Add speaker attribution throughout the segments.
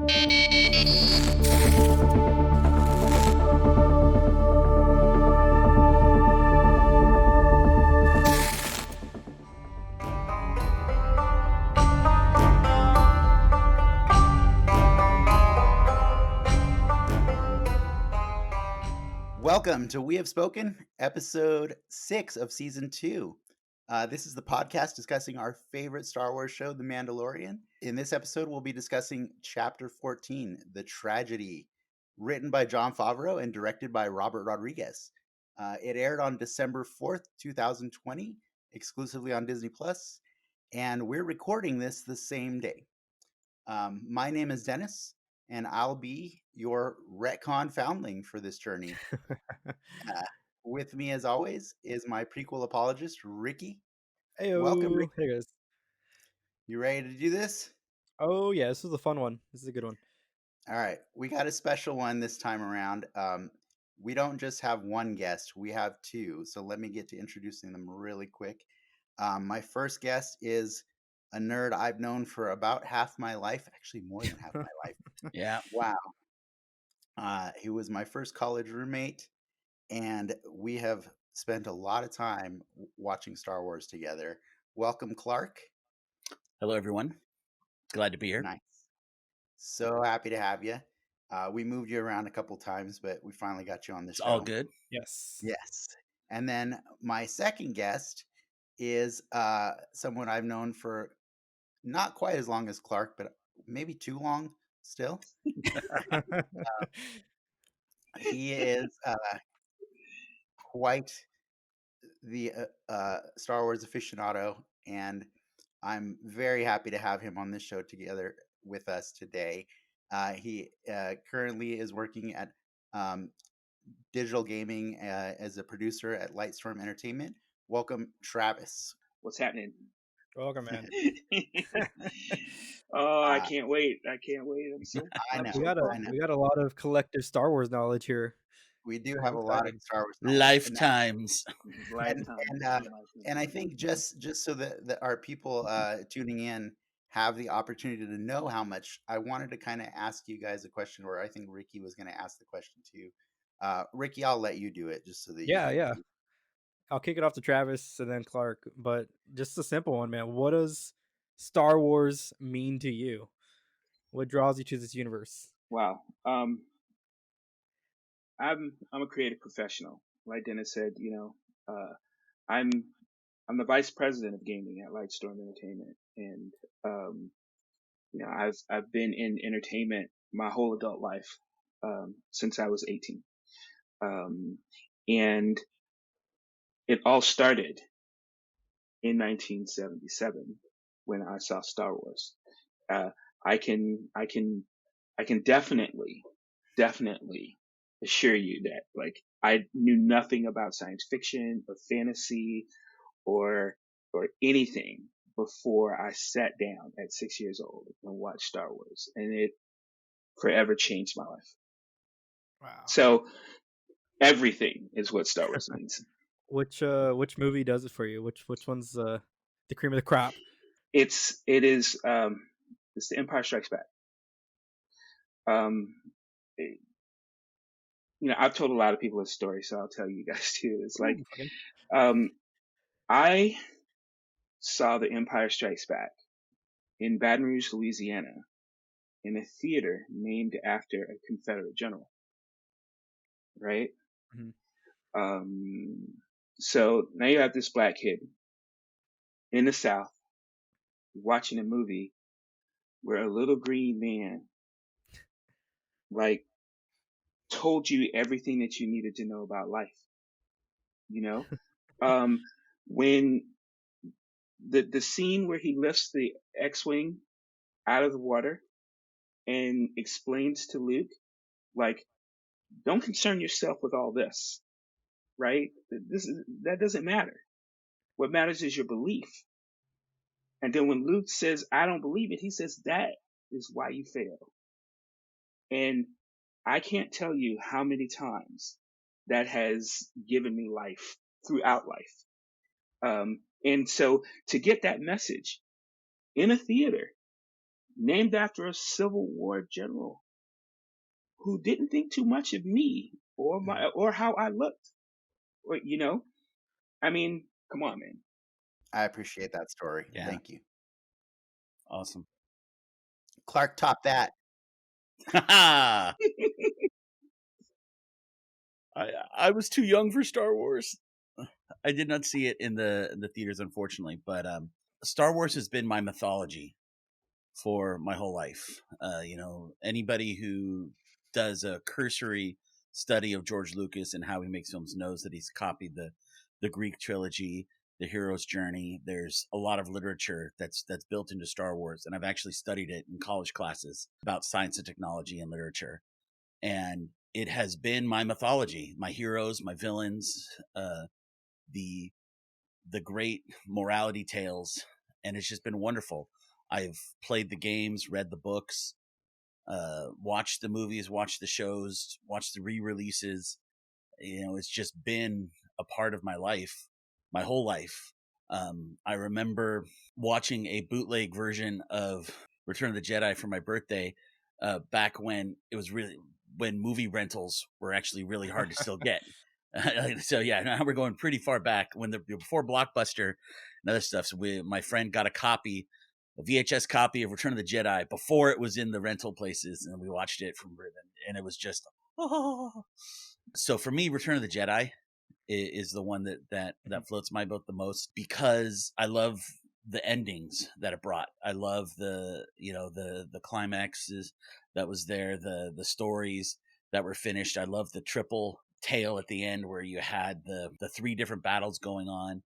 Speaker 1: Welcome to We Have Spoken, episode 6 of season 2. This is the podcast discussing our favorite Star Wars show, The Mandalorian. In this episode, we'll be discussing Chapter 14, The Tragedy, written by Jon Favreau and directed by Robert Rodriguez. It aired on December 4th, 2020, exclusively on Disney+, and we're recording this the same day. My name is Dennis, and I'll be your retcon foundling for this journey. With me, as always, is my prequel apologist, Ricky.
Speaker 2: Heyo.
Speaker 1: Welcome, Ricky.
Speaker 2: Hey guys.
Speaker 1: You ready to do this?
Speaker 2: Oh yeah, this is a fun one. This is a good one.
Speaker 1: All right, we got a special one this time around. We don't just have one guest, we have two. So let me get to introducing them really quick. My first guest is a nerd I've known for about half my life, actually more than half my life.
Speaker 3: Yeah.
Speaker 1: Wow. He was my first college roommate, and we have spent a lot of time watching Star Wars together. Welcome, Clarke.
Speaker 3: Hello, everyone. Glad to be here.
Speaker 1: Nice. So happy to have you. We moved you around a couple times, but we finally got you on the show.
Speaker 3: All good.
Speaker 2: Yes.
Speaker 1: Yes. And then my second guest is someone I've known for not quite as long as Clarke, but maybe too long still. He is quite the Star Wars aficionado, and I'm very happy to have him on this show together with us today. He currently is working at digital gaming as a producer at Lightstorm Entertainment. Welcome, Travis.
Speaker 4: What's happening?
Speaker 2: Welcome, man.
Speaker 4: I can't wait. I'm so
Speaker 1: I know.
Speaker 2: We got a lot of collective Star Wars knowledge here.
Speaker 1: We do have a lot of Star Wars knowledge.
Speaker 3: Lifetimes.
Speaker 1: And I think just so that our people tuning in have the opportunity to know how much, I wanted to kind of ask you guys a question, or I think Ricky was going to ask the question too. Ricky, I'll let you do it just so that
Speaker 2: Yeah. I'll kick it off to Travis and then Clarke, but just a simple one, man. What does Star Wars mean to you? What draws you to this universe?
Speaker 4: Wow. I'm a creative professional. Like Dennis said, I'm the vice president of gaming at Lightstorm Entertainment, and I've been in entertainment my whole adult life, since I was 18, and it all started in 1977 when I saw Star Wars. I can definitely assure you that, like, I knew nothing about science fiction or fantasy or anything before I sat down at 6 years old and watched Star Wars, and it forever changed my life.
Speaker 2: Wow.
Speaker 4: So everything is what Star Wars means.
Speaker 2: Which movie does it for you? Which one's the cream of the crop?
Speaker 4: It's The Empire Strikes Back. I've told a lot of people this story, so I'll tell you guys too. It's like, I saw The Empire Strikes Back in Baton Rouge, Louisiana, in a theater named after a Confederate general. Right?
Speaker 2: Mm-hmm.
Speaker 4: So now you have this black kid in the South watching a movie where a little green man, like, told you everything that you needed to know about life. When the scene where he lifts the X-Wing out of the water and explains to Luke, like, don't concern yourself with all this, right? That doesn't matter. What matters is your belief. And then when Luke says, I don't believe it, he says, that is why you fail. And I can't tell you how many times that has given me life throughout life. And so to get that message in a theater named after a Civil War general who didn't think too much of me or how I looked, or I mean, come on, man.
Speaker 1: I appreciate that story.
Speaker 3: Yeah.
Speaker 1: Thank you.
Speaker 3: Awesome.
Speaker 1: Clarke, top that.
Speaker 3: I was too young for Star Wars. I did not see it in the theaters, unfortunately. But Star Wars has been my mythology for my whole life. Anybody who does a cursory study of George Lucas and how he makes films knows that he's copied the Greek trilogy, the hero's journey. There's a lot of literature that's built into Star Wars, and I've actually studied it in college classes about science and technology and literature. And it has been my mythology, my heroes, my villains, the great morality tales, and it's just been wonderful. I've played the games, read the books, watched the movies, watched the shows, watched the re-releases. It's just been a part of my life, my whole life. I remember watching a bootleg version of Return of the Jedi for my birthday back when when movie rentals were actually really hard to still get. So yeah, now we're going pretty far back before Blockbuster and other stuff. So my friend got a VHS copy of Return of the Jedi before it was in the rental places, and we watched it from Ribbon, and it was just So for me, Return of the Jedi is the one that floats my boat the most, because I love the endings that it brought. I love the climaxes that was there, the stories that were finished. I love the triple tale at the end where you had the three different battles going on,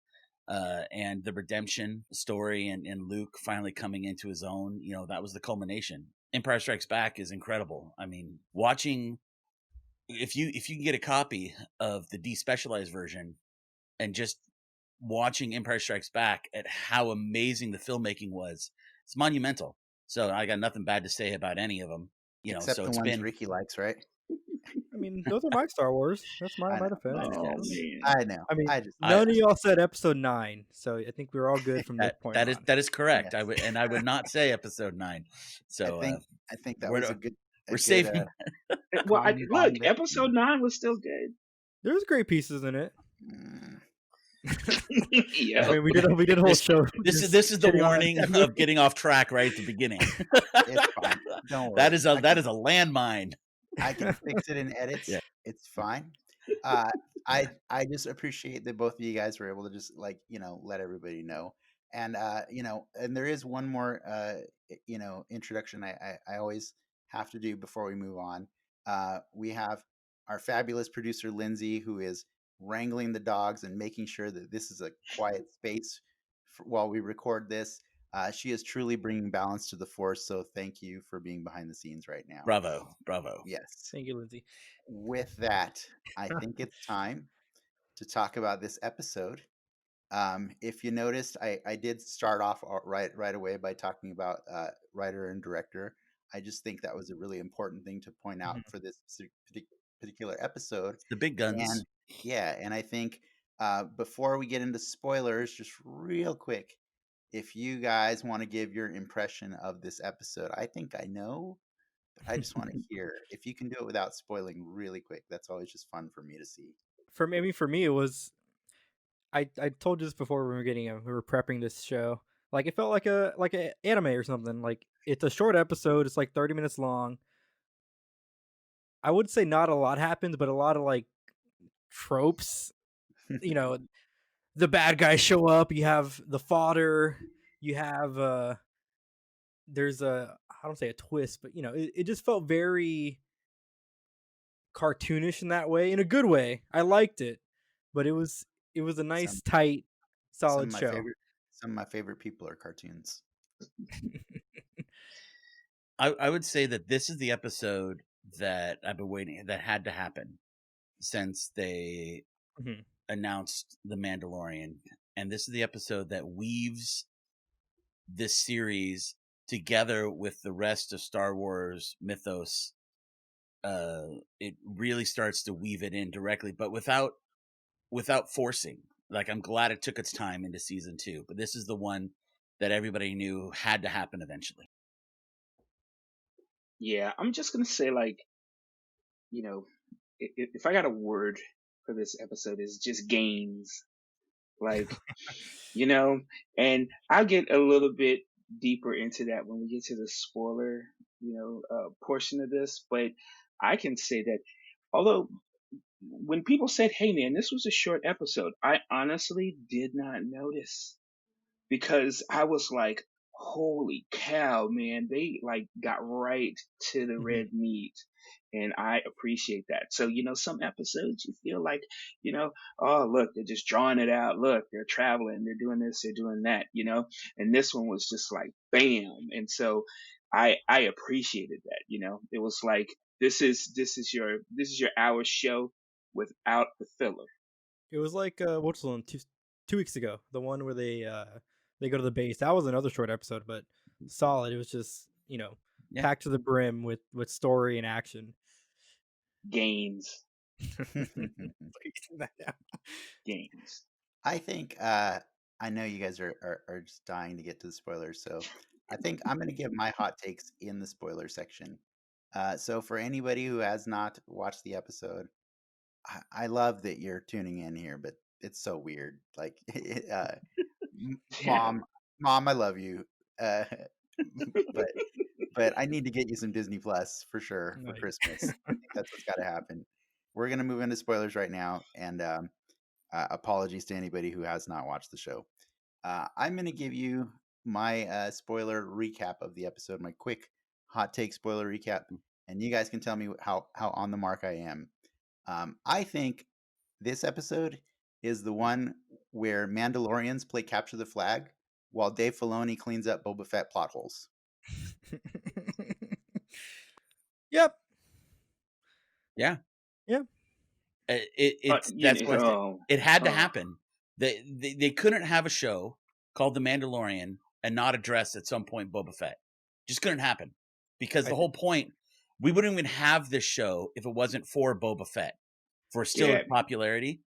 Speaker 3: and the redemption story, and Luke finally coming into his own. That was the culmination. Empire Strikes Back is incredible. I mean, watching, if you can get a copy of the despecialized version and just watching Empire Strikes Back at how amazing the filmmaking was, it's monumental. So I got nothing bad to say about any of them.
Speaker 1: Except
Speaker 3: so
Speaker 1: the
Speaker 3: it's
Speaker 1: ones
Speaker 3: been
Speaker 1: Ricky likes, right?
Speaker 2: I mean, those are my Star Wars. That's my
Speaker 1: I know.
Speaker 2: defense.
Speaker 4: Oh
Speaker 3: Yes.
Speaker 4: man.
Speaker 1: I know.
Speaker 2: I mean,
Speaker 1: I just
Speaker 2: none of y'all said episode 9, so I think we're all good from this point on.
Speaker 3: that is correct.
Speaker 1: Yes.
Speaker 3: I would not say episode 9. So
Speaker 1: I think that
Speaker 3: we're
Speaker 1: was a good.
Speaker 3: we're saving.
Speaker 4: Well,
Speaker 1: calm
Speaker 4: look,
Speaker 1: there.
Speaker 4: episode 9 was still good.
Speaker 2: There's great pieces in it.
Speaker 1: Mm,
Speaker 4: Yeah.
Speaker 2: I mean, we did a whole show.
Speaker 3: This
Speaker 2: just
Speaker 3: is the
Speaker 2: shitting on
Speaker 3: warning
Speaker 2: that
Speaker 3: of
Speaker 2: movie.
Speaker 3: getting off track right at the beginning.
Speaker 1: It's fine. Don't worry.
Speaker 3: That is a landmine.
Speaker 1: I can fix it in edits.
Speaker 3: Yeah.
Speaker 1: It's fine. I just appreciate that both of you guys were able to just let everybody know. And and there is one more introduction I always have to do before we move on. We have our fabulous producer Lindsay, who is wrangling the dogs and making sure that this is a quiet space while we record this. She is truly bringing balance to the force, so thank you for being behind the scenes right now.
Speaker 3: Bravo.
Speaker 1: Yes.
Speaker 2: Thank you, Lindsay.
Speaker 1: With that, I think it's time to talk about this episode. If you noticed, I did start off right away by talking about writer and director. I just think that was a really important thing to point out for this particular episode.
Speaker 3: The big guns.
Speaker 1: And I think before we get into spoilers, just real quick, if you guys want to give your impression of this episode, I think I know, but I just want to hear. If you can do it without spoiling really quick, that's always just fun for me to see.
Speaker 2: For me, it was. I told you this before we were prepping this show. Like, it felt like a anime or something. Like, it's a short episode. It's like 30 minutes long. I would say not a lot happens, but a lot of like tropes. The bad guys show up. You have the fodder. You have there's I don't say a twist, but it just felt very cartoonish in that way, in a good way. I liked it, but it was a nice, tight, solid show.
Speaker 1: Some of my favorite people are cartoons.
Speaker 3: I would say that this is the episode that I've been waiting, that had to happen since they announced the Mandalorian, and this is the episode that weaves this series together with the rest of Star Wars mythos. It really starts to weave it in directly, but without forcing. Like, I'm glad it took its time into season 2, but this is the one that everybody knew had to happen eventually.
Speaker 4: Yeah, I'm just gonna say, like, you know, if I got a word for this episode, is just gains. Like, you know, and I'll get a little bit deeper into that when we get to the spoiler, portion of this. But I can say that although when people said, "Hey, man, this was a short episode," I honestly did not notice because I was like, holy cow, man, they like got right to the
Speaker 2: Mhm.
Speaker 4: red meat. And I appreciate that. So, some episodes you feel like, oh, look, they're just drawing it out. Look, they're traveling, they're doing this, they're doing that. And this one was just like, bam. And so I appreciated that. It was like, this is your hour show without the filler.
Speaker 2: It was like what's the one 2 weeks ago, the one where they go to the base. That was another short episode, but solid. It was just
Speaker 3: Yeah.
Speaker 2: packed to the brim with story and action.
Speaker 4: Gains.
Speaker 2: That down.
Speaker 4: Gains.
Speaker 1: I think I know you guys are just dying to get to the spoilers, so I think I'm going to give my hot takes in the spoiler section. So for anybody who has not watched the episode, I love that you're tuning in here, but it's so weird. Like,
Speaker 4: Yeah.
Speaker 1: mom, I love you, uh, but I need to get you some Disney Plus for sure for
Speaker 2: Like,
Speaker 1: Christmas. I think that's what's got to happen. We're gonna move into spoilers right now, and apologies to anybody who has not watched the show. I'm gonna give you my spoiler recap of the episode, my quick hot take spoiler recap, and you guys can tell me how on the mark I am. I think this episode is the one where Mandalorians play capture the flag while Dave Filoni cleans up Boba Fett plot holes.
Speaker 2: yep.
Speaker 3: Yeah.
Speaker 2: Yeah.
Speaker 3: That's what I said. It had to
Speaker 4: uh,
Speaker 3: happen. They couldn't have a show called The Mandalorian and not address at some point Boba Fett. Just couldn't happen because the whole point, we wouldn't even have this show if it wasn't for Boba Fett, for still
Speaker 4: Yeah.
Speaker 3: his popularity.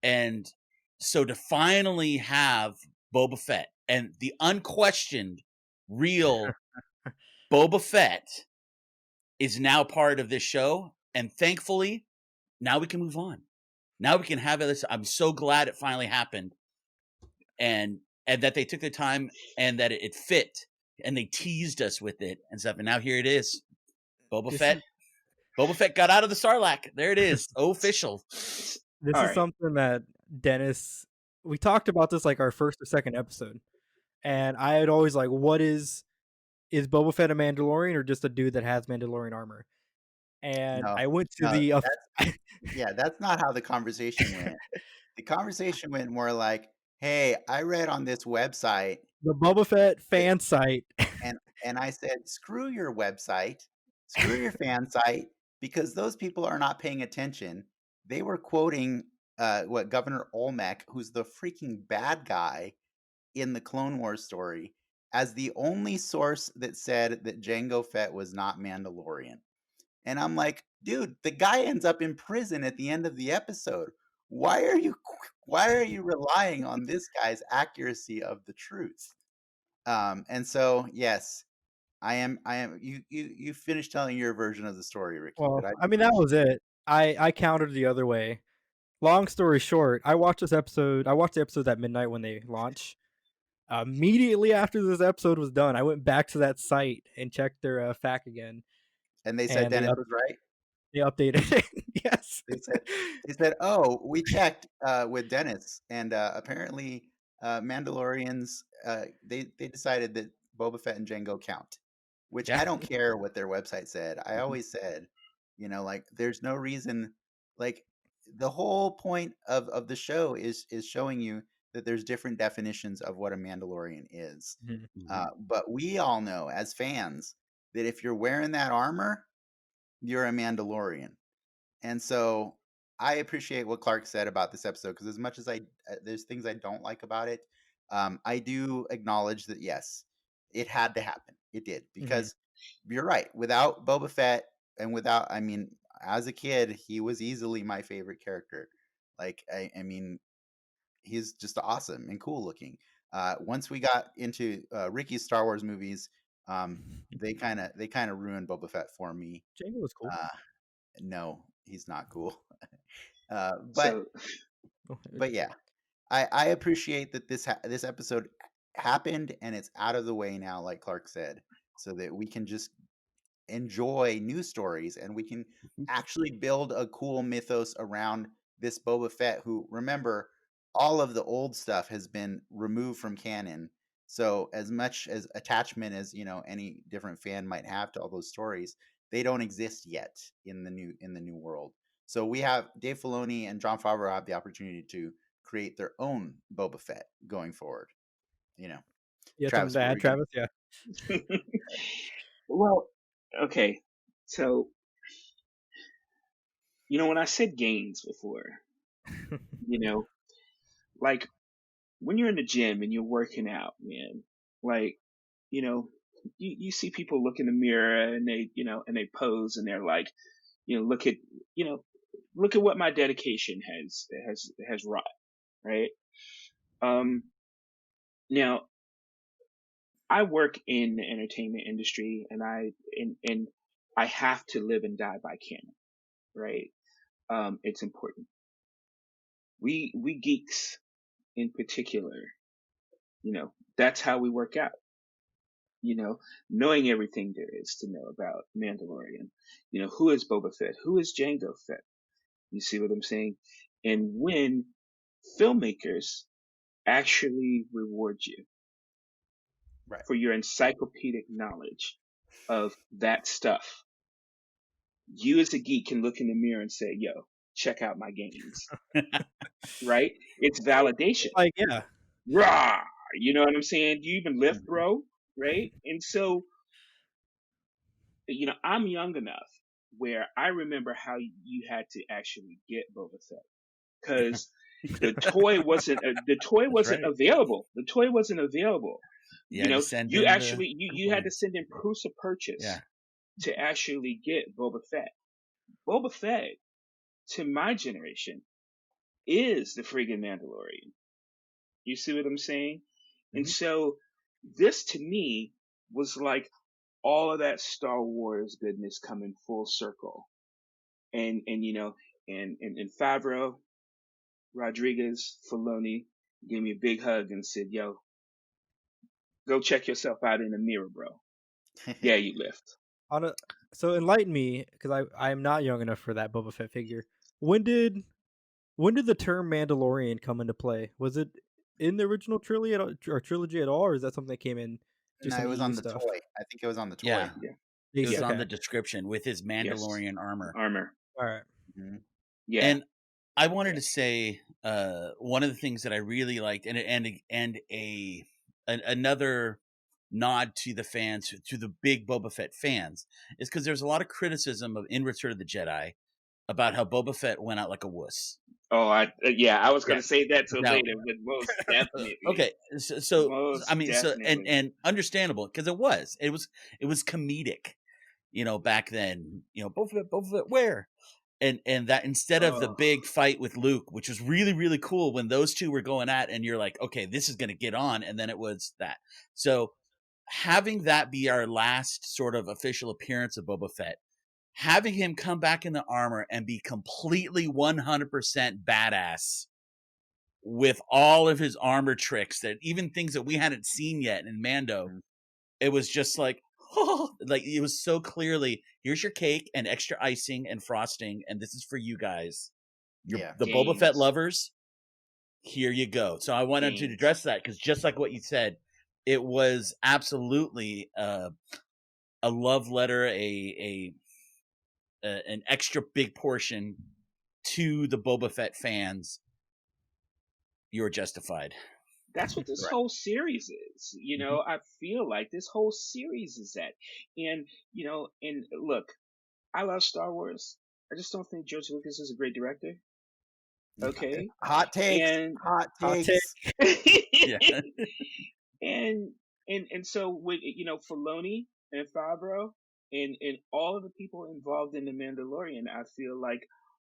Speaker 3: And so to finally have Boba Fett and the unquestioned real Boba Fett is now part of this show, and thankfully now we can move on. Now we can have this. I'm so glad it finally happened, and that they took the time and that it fit, and they teased us with it and stuff. And now here it is, Boba
Speaker 2: This
Speaker 3: Fett. Boba Fett got out of the Sarlacc. There it is, official.
Speaker 2: This
Speaker 4: All
Speaker 2: is
Speaker 4: right.
Speaker 2: something that Dennis, we talked about this like our first or second episode, and I had always like, what is Boba Fett a Mandalorian or just a dude that has Mandalorian armor? And
Speaker 1: No,
Speaker 2: I went to
Speaker 1: no,
Speaker 2: the
Speaker 1: that's not how the conversation went. The conversation went more like, "Hey, I read on this website
Speaker 2: the Boba Fett
Speaker 1: that,"
Speaker 2: fan site.
Speaker 1: and I said, "Screw your website, screw your fan site, because those people are not paying attention." They were quoting what Governor Olmec, who's the freaking bad guy in the Clone Wars story, as the only source that said that Jango Fett was not Mandalorian. And I'm like, dude, the guy ends up in prison at the end of the episode. Why are you relying on this guy's accuracy of the truth? And so yes, I am you finished telling your version of the story, Ricky, but
Speaker 2: Well,
Speaker 1: I
Speaker 2: I
Speaker 1: do
Speaker 2: mean that
Speaker 1: finish.
Speaker 2: was it. I countered the other way. Long story short, I watched this episode. I watched the episode at midnight when they launch. Immediately after this episode was done, I went back to that site and checked their FAQ again,
Speaker 1: And they said
Speaker 2: and
Speaker 1: Dennis was right.
Speaker 2: they updated it. Yes.
Speaker 1: They said, "Oh, we checked with Dennis, and apparently, Mandalorians they decided that Boba Fett and Jango count." Which
Speaker 3: Yeah.
Speaker 1: I don't care what their website said. I always said, like there's no reason, like the whole point of the show is showing you that there's different definitions of what a Mandalorian is.
Speaker 2: Mhm.
Speaker 1: But we all know as fans that if you're wearing that armor, you're a Mandalorian. And so I appreciate what Clark said about this episode, because as much as there's things I don't like about it, I do acknowledge that yes, it had to happen. It did,
Speaker 2: Mhm.
Speaker 1: because you're right. Without Boba Fett, and without, I mean, as a kid, he was easily my favorite character. Like, I mean, he's just awesome and cool looking. Once we got into Ricky's Star Wars movies, They kind of ruined Boba Fett for me.
Speaker 2: Django was cool.
Speaker 1: No, he's not cool.
Speaker 4: So
Speaker 1: But yeah, I appreciate that this episode happened and it's out of the way now, like Clark said, so that we can just enjoy news stories and we can actually build a cool mythos around this Boba Fett who, remember, all of the old stuff has been removed from canon. So as much as attachment as, any different fan might have to all those stories, they don't exist yet in the new world. So we have Dave Filoni and Jon Favreau have the opportunity to create their own Boba Fett going forward.
Speaker 2: You had something
Speaker 1: Travis,
Speaker 2: to
Speaker 1: what were
Speaker 2: add,
Speaker 1: you gonna?
Speaker 2: Travis? Yeah.
Speaker 4: well, okay. So when I said gains before, like when you're in the gym and you're working out, man, like, you see people look in the mirror and they pose and they're like, look at, look at what my dedication has wrought, right? Now I work in the entertainment industry and I have to live and die by canon, right? It's important. We geeks in particular, that's how we work out. Knowing everything there is to know about Mandalorian. Who is Boba Fett? Who is Jango Fett? You see what I'm saying? And when filmmakers actually reward you
Speaker 1: Right.
Speaker 4: for your encyclopedic knowledge of that stuff, you as a geek can look in the mirror and say, yo, check out my gains, right? It's validation.
Speaker 2: Like, yeah.
Speaker 4: Rah! You know what I'm saying? You even lift, bro, right? And so, I'm young enough where I remember how you had to actually get Boba Fett because the toy wasn't
Speaker 3: right.
Speaker 4: available. The toy wasn't available.
Speaker 3: You had to send
Speaker 4: you
Speaker 3: in
Speaker 4: actually you had to send in proofs of purchase
Speaker 3: Yeah.
Speaker 4: to actually get Boba Fett. Boba Fett, to my generation, is the friggin' Mandalorian. You see what I'm saying? And so this to me was like all of that Star Wars goodness coming full circle. And Favreau, Rodriguez, Filoni gave me a big hug and said, yo, go check yourself out in the mirror, bro. Yeah, you lift.
Speaker 2: So enlighten me, because I am not young enough for that Boba Fett figure. When did the term Mandalorian come into play? Was it in the original trilogy at all, or is that something that came in just
Speaker 1: No,
Speaker 2: in
Speaker 1: it
Speaker 2: the
Speaker 1: was
Speaker 2: EU
Speaker 1: on the
Speaker 2: stuff?
Speaker 1: toy. I think it was on the toy.
Speaker 3: Yeah.
Speaker 4: Yeah.
Speaker 3: It was
Speaker 2: Okay.
Speaker 3: on the description with his
Speaker 4: Yes.
Speaker 3: Mandalorian armor.
Speaker 2: All right.
Speaker 1: Mhm.
Speaker 4: Yeah.
Speaker 3: And I wanted to say one of the things that I really liked, and another nod to the fans, to the big Boba Fett fans, is because there's a lot of criticism of in Return of the Jedi about how Boba Fett went out like a wuss.
Speaker 4: Oh, I was going
Speaker 3: Yeah.
Speaker 4: to say that till
Speaker 3: Now-
Speaker 4: later, but most definitely.
Speaker 3: Okay, so
Speaker 4: Most
Speaker 3: I mean,
Speaker 4: definitely.
Speaker 3: and understandable because it was comedic, back then. Boba Fett, where? And that instead of the big fight with Luke, which was really, really cool when those two were going at, and you're like, okay, this is going to get on. And then it was that. So having that be our last sort of official appearance of Boba Fett, having him come back in the armor and be completely 100% badass with all of his armor tricks, that even things that we hadn't seen yet in Mando, it was just like, oh, like it was so clearly, here's your cake and extra icing and frosting, and this is for you guys.
Speaker 1: Yeah.
Speaker 3: The Boba Fett lovers, here you go. So I wanted to address that because just like what you said, it was absolutely a love letter, an extra big portion to the Boba Fett fans. You're justified.
Speaker 4: That's what this
Speaker 1: Right.
Speaker 4: whole series is. I feel like this whole series is that. And, and look, I love Star Wars. I just don't think George Lucas is a great director. Okay.
Speaker 1: Hot takes.
Speaker 4: And
Speaker 1: Hot
Speaker 2: Hot
Speaker 1: takes.
Speaker 3: Yeah.
Speaker 4: and so with Filoni and Favreau and all of the people involved in the Mandalorian, I feel like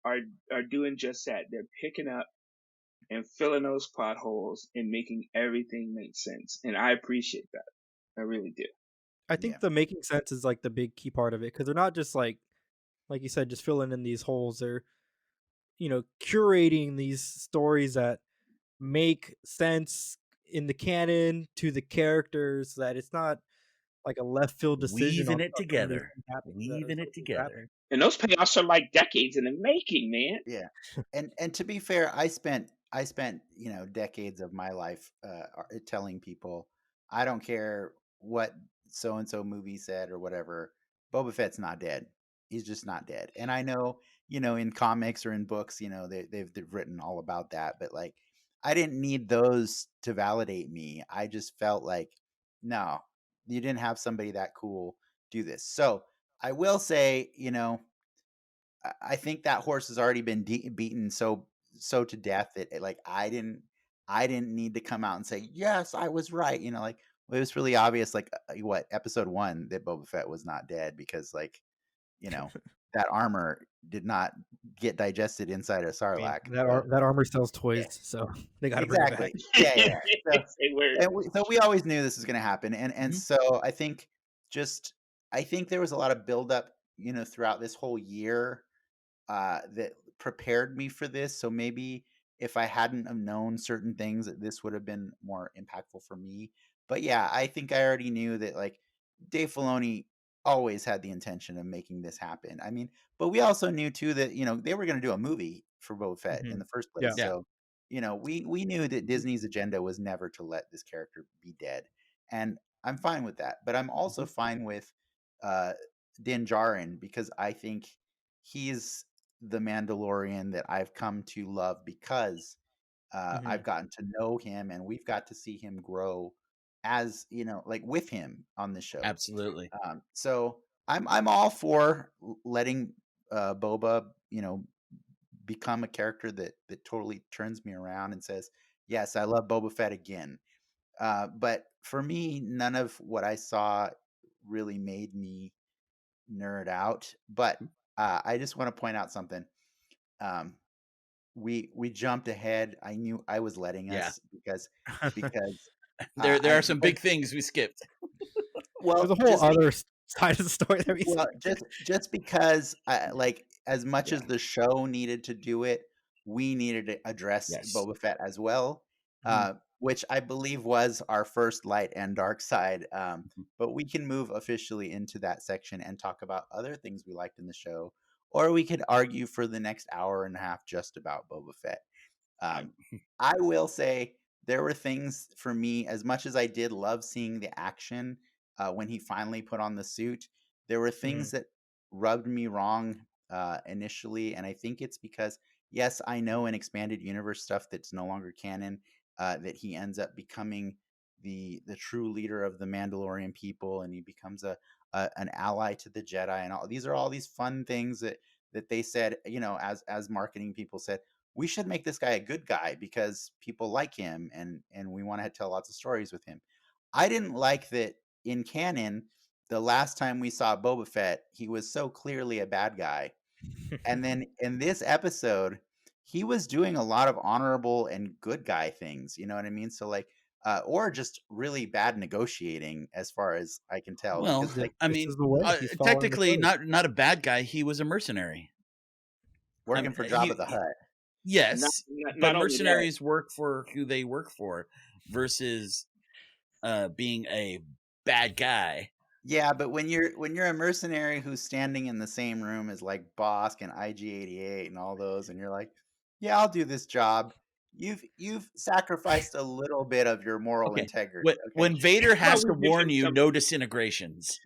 Speaker 4: are doing just that. They're picking up and filling those plot holes and making everything make sense. And I appreciate that. I really do.
Speaker 2: I
Speaker 1: Yeah.
Speaker 2: think the making sense is like the big key part of it because they're not just like you said, just filling in these holes. They're curating these stories that make sense in the canon to the characters. That it's not like a left field decision
Speaker 3: Weaving
Speaker 2: on
Speaker 3: it
Speaker 2: some of these
Speaker 3: together.
Speaker 2: things happening.
Speaker 3: Weaving
Speaker 2: Some
Speaker 3: it
Speaker 2: things
Speaker 3: together.
Speaker 2: happening.
Speaker 4: And those payoffs are like decades in the making, man.
Speaker 1: Yeah. And to be fair, I spent decades of my life telling people I don't care what so and so movie said or whatever. Boba Fett's not dead. He's just not dead. And I know, in comics or in books, they've written all about that, but like I didn't need those to validate me. I just felt like no, you didn't have somebody that cool do this. So, I will say, I think that horse has already been beaten so to death that like I didn't need to come out and say yes I was right. Like it was really obvious. Like what episode 1 that Boba Fett was not dead because like you know that armor did not get digested inside of
Speaker 2: I mean,
Speaker 1: Sarlacc.
Speaker 2: that
Speaker 1: So
Speaker 2: that armor sells
Speaker 1: yeah,
Speaker 2: toys, so they got to bring it back.
Speaker 1: exactly. Yeah, yeah. So
Speaker 4: Say word.
Speaker 1: we always knew this was going to happen, and
Speaker 3: Mhm.
Speaker 1: so just I think there was a lot of buildup, throughout this whole year that prepared me for this. So maybe if I hadn't have known certain things, that this would have been more impactful for me. But yeah, I think I already knew that like Dave Filoni always had the intention of making this happen. I mean, but we also knew too that they were going to do a movie for Boba Fett
Speaker 2: Hmm.
Speaker 1: in the first
Speaker 2: Yeah.
Speaker 1: place.
Speaker 3: Yeah.
Speaker 1: So we knew that Disney's agenda was never to let this character be dead, and I'm fine with that. But I'm also
Speaker 3: Mhm.
Speaker 1: fine with uh, Din Djarin because I think he's the Mandalorian that I've come to love because
Speaker 2: Hmm.
Speaker 1: I've gotten to know him and we've got to see him grow as like with him on the show.
Speaker 3: Absolutely.
Speaker 1: So I'm all for letting Boba become a character that totally turns me around and says yes I love Boba Fett again. But for me, none of what I saw really made me nerd out. But I just want to point out something. Um, we jumped ahead. I knew I was letting
Speaker 3: Yeah.
Speaker 1: us because
Speaker 3: There
Speaker 1: I
Speaker 3: are some
Speaker 1: because
Speaker 3: big things we skipped.
Speaker 2: There's
Speaker 1: well
Speaker 2: a whole
Speaker 1: just
Speaker 2: other side of the story that we
Speaker 1: well
Speaker 2: skipped.
Speaker 1: just because like as much
Speaker 3: Yeah.
Speaker 1: as the show needed to do it, we needed to address
Speaker 3: Yes.
Speaker 1: Boba Fett as well,
Speaker 2: Mhm.
Speaker 1: which I believe was our first light and dark side.
Speaker 3: Mhm.
Speaker 1: But we can move officially into that section and talk about other things we liked in the show, or we could argue for the next hour and a half just about Boba Fett.
Speaker 3: I,
Speaker 1: Um, I will say there were things for me, as much as I did love seeing the action when he finally put on the suit, there were things
Speaker 2: Mhm.
Speaker 1: that rubbed me wrong initially. And I think it's because, yes, I know in expanded universe stuff that's no longer canon, that he ends up becoming the true leader of the Mandalorian people and he becomes an ally to the Jedi and all these are all these fun things that they said, as marketing people said we should make this guy a good guy because people like him and we want to tell lots of stories with him. I didn't like that in canon, the last time we saw Boba Fett, he was so clearly a bad guy. And then in this episode, he was doing a lot of honorable and good guy things, you know what I mean? So like or just really bad negotiating as far as I can tell
Speaker 3: well,
Speaker 1: because
Speaker 2: This
Speaker 1: like
Speaker 3: I
Speaker 2: this
Speaker 3: mean,
Speaker 2: is the way he's following the
Speaker 3: technically
Speaker 2: code.
Speaker 3: not a bad guy. He was a mercenary. I
Speaker 1: working
Speaker 3: mean,
Speaker 1: for Jabba the Hutt.
Speaker 4: Not,
Speaker 3: yes,
Speaker 4: not,
Speaker 3: but
Speaker 4: not only that,
Speaker 3: mercenaries work for who they work for versus being a bad guy.
Speaker 1: Yeah, but when you're a mercenary who's standing in the same room as like Bosk and IG-88 and all those, and you're like, yeah, I'll do this job. You've sacrificed a little bit of your moral
Speaker 3: Okay,
Speaker 1: integrity. Okay.
Speaker 3: when Vader
Speaker 4: well,
Speaker 3: has to
Speaker 4: we give
Speaker 3: warn
Speaker 4: him
Speaker 3: you,
Speaker 4: some.
Speaker 3: no disintegrations.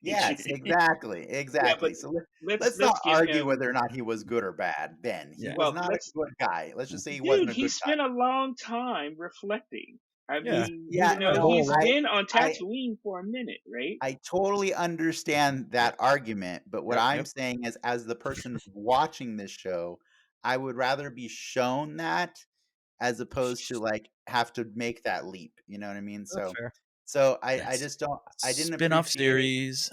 Speaker 1: Yes, exactly,
Speaker 4: Yeah, but
Speaker 1: exactly. So let's
Speaker 4: let's
Speaker 1: not
Speaker 4: give
Speaker 1: argue
Speaker 4: him.
Speaker 1: whether or not he was good or bad. Then he
Speaker 3: Yeah.
Speaker 1: was
Speaker 4: Well,
Speaker 1: not a
Speaker 4: let's,
Speaker 1: good guy. Let's just say he
Speaker 4: dude.
Speaker 1: wasn't a
Speaker 4: He
Speaker 1: good guy.
Speaker 4: spent a long time reflecting. I
Speaker 2: Yeah,
Speaker 4: mean,
Speaker 2: he
Speaker 1: Yeah,
Speaker 2: spent a
Speaker 1: no,
Speaker 2: whole
Speaker 4: he's
Speaker 2: lot.
Speaker 4: been on
Speaker 1: I
Speaker 4: Tatooine for a minute, right?
Speaker 1: I totally understand that
Speaker 3: Yep.
Speaker 1: argument, but what
Speaker 3: Yep.
Speaker 1: I'm
Speaker 3: Yep.
Speaker 1: saying is, as the person watching this show, I would rather be shown that as opposed to like have to make that leap. You know what I mean?
Speaker 2: That's
Speaker 1: So,
Speaker 2: fair.
Speaker 1: so I
Speaker 3: Yes.
Speaker 1: just don't. I didn't
Speaker 3: Spin-off
Speaker 1: appreciate it.
Speaker 3: series.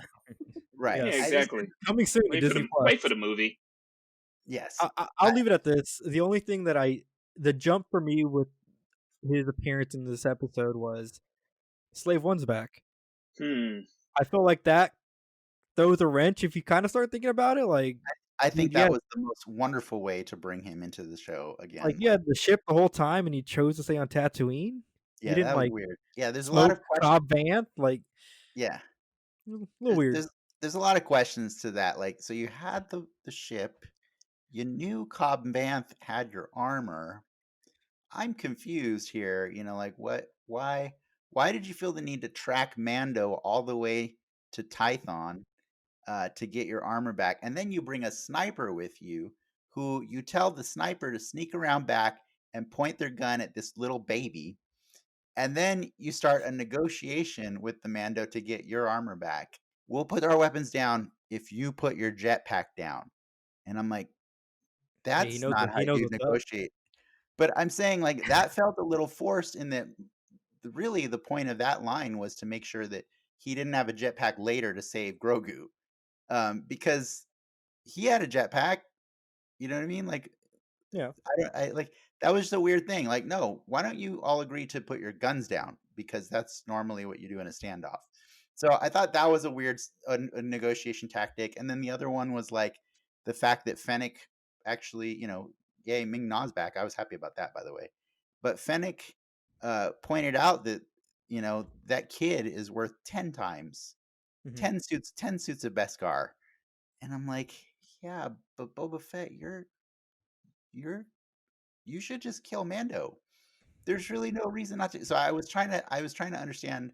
Speaker 1: Right.
Speaker 4: Yeah,
Speaker 1: I
Speaker 2: Yes,
Speaker 1: just
Speaker 4: exactly.
Speaker 2: coming soon to Disney Plus.
Speaker 4: Wait for the movie.
Speaker 1: yes.
Speaker 2: I'll
Speaker 1: I,
Speaker 2: leave it at this. The only thing that the jump for me with his appearance in this episode was Slave One's back.
Speaker 4: Hmm.
Speaker 2: I feel like that throws a wrench if you kind of start thinking about it.
Speaker 1: I
Speaker 2: you
Speaker 1: think
Speaker 2: yeah,
Speaker 1: that was the most wonderful way to bring him into the show again.
Speaker 2: you had the ship the whole time, and you chose to stay on Tatooine. You
Speaker 1: Yeah,
Speaker 2: didn't
Speaker 1: that was weird. Yeah, there's a lot
Speaker 2: smoke
Speaker 1: of questions.
Speaker 2: Cobb Vanth.
Speaker 1: Yeah,
Speaker 2: A little
Speaker 1: there's
Speaker 2: weird.
Speaker 1: there's there's a lot of questions to that. Like, so you had the ship, you knew Cobb Vanth had your armor. I'm confused here. Like why did you feel the need to track Mando all the way to Tython to get your armor back? And then you bring a sniper with you who you tell the sniper to sneak around back and point their gun at this little baby. And then you start a negotiation with the Mando to get your armor back. We'll put our weapons down if you put your jetpack down. And I'm like,
Speaker 2: Yeah,
Speaker 1: that's not how
Speaker 2: he knows
Speaker 1: you
Speaker 2: what's up.
Speaker 1: negotiate. But I'm saying, like, that felt a little forced in that really the point of that line was to make sure that he didn't have a jetpack later to save Grogu. Because he had a jetpack, you know what I mean? Like,
Speaker 2: Yeah.
Speaker 1: I like that was just a weird thing. Like, no, why don't you all agree to put your guns down? Because that's normally what you do in a standoff. So I thought that was a weird a negotiation tactic. And then the other one was like the fact that Fennec actually, yay, Ming Na's back. I was happy about that, by the way. But Fennec pointed out that, that kid is worth 10 times,
Speaker 2: Mhm.
Speaker 1: 10 suits of Beskar. And I'm like, yeah, but Boba Fett, you're you should just kill Mando. There's really no reason not to. So I was trying to understand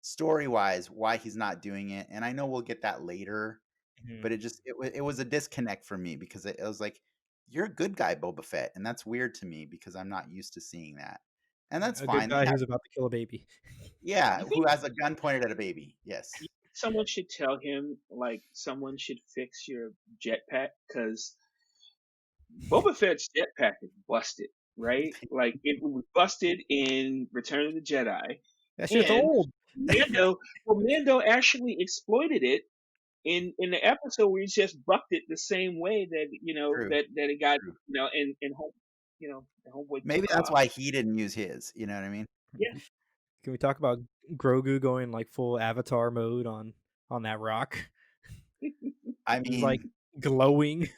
Speaker 1: story wise why he's not doing it, and I know we'll get that later,
Speaker 2: Mhm.
Speaker 1: but it was a disconnect for me because it was like, you're a good guy, Boba Fett, and that's weird to me because I'm not used to seeing that, and that's
Speaker 2: A good
Speaker 1: fine.
Speaker 2: guy who's about to kill a baby.
Speaker 1: Yeah,
Speaker 4: You
Speaker 1: who
Speaker 4: think
Speaker 1: has a gun pointed at a baby? Yes,
Speaker 4: someone should tell him, like, someone should fix your jetpack? Because Boba Fett's jetpack is busted, right? Like, it was busted in Return of the Jedi,
Speaker 2: That shit's
Speaker 4: and
Speaker 2: old.
Speaker 4: Mando actually exploited it in the episode where he just bucked it the same way that
Speaker 1: true,
Speaker 4: that it got
Speaker 1: true.
Speaker 4: and home the homeboy
Speaker 1: Maybe
Speaker 4: took
Speaker 1: that's
Speaker 4: off.
Speaker 1: why he didn't use his. You know what I mean?
Speaker 4: Yeah,
Speaker 2: Can we talk about Grogu going like full Avatar mode on that rock?
Speaker 1: I
Speaker 2: He's like
Speaker 1: mean,
Speaker 2: glowing.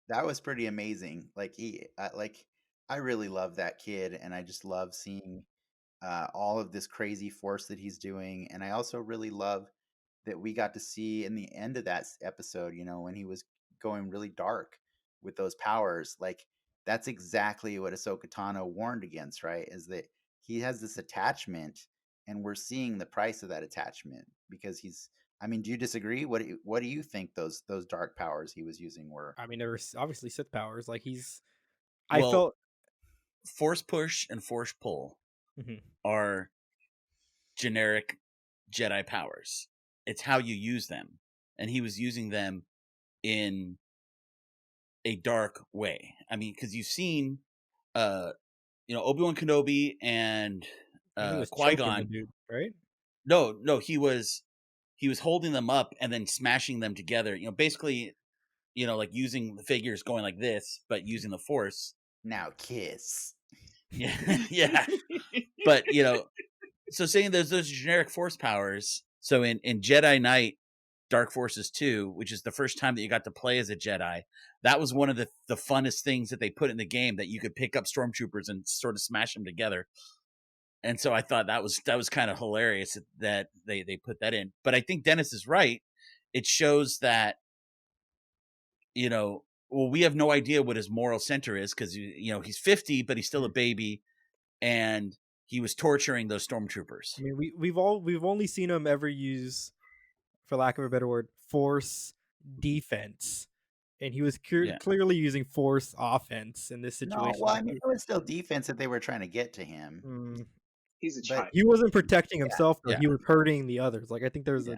Speaker 1: that was pretty amazing. Like I really love that kid, and I just love seeing all of this crazy force that he's doing. And I also really love that we got to see in the end of that episode, when he was going really dark with those powers. Like, that's exactly what Ahsoka Tano warned against, right? Is that he has this attachment, and we're seeing the price of that attachment because he's. I mean, do you disagree? What do you think those dark powers he was using were?
Speaker 2: I mean, there was obviously Sith powers. I
Speaker 3: Well,
Speaker 2: felt.
Speaker 3: force push and force pull
Speaker 2: Mhm.
Speaker 3: are generic Jedi powers. It's how you use them. And he was using them in a dark way. I mean, because you've seen Obi-Wan Kenobi and
Speaker 2: And he was choking the
Speaker 3: Qui-Gon.
Speaker 2: dude, right?
Speaker 3: No, he was holding them up and then smashing them together. Basically, like using the figures going like this, but using the force.
Speaker 1: Now kiss.
Speaker 3: Yeah, yeah. But so saying those generic force powers. So in Jedi Knight Dark Forces 2, which is the first time that you got to play as a Jedi, that was one of the funnest things that they put in the game, that you could pick up stormtroopers and sort of smash them together. And so I thought that was kind of hilarious that they put that in. But I think Dennis is right. It shows that, well, we have no idea what his moral center is, because he's 50, but he's still a baby, and he was torturing those stormtroopers.
Speaker 2: I mean, we've only seen him ever use, for lack of a better word, force defense, and he was
Speaker 3: Yeah.
Speaker 2: clearly using force offense in this
Speaker 1: No,
Speaker 2: situation.
Speaker 1: well, I mean, it was still defense that they were trying to get to him,
Speaker 2: Mm,
Speaker 4: he's a
Speaker 1: but
Speaker 4: child.
Speaker 2: he wasn't protecting
Speaker 1: yeah,
Speaker 2: himself, though.
Speaker 3: Yeah.
Speaker 2: He was hurting the others. I think there's
Speaker 3: Yeah.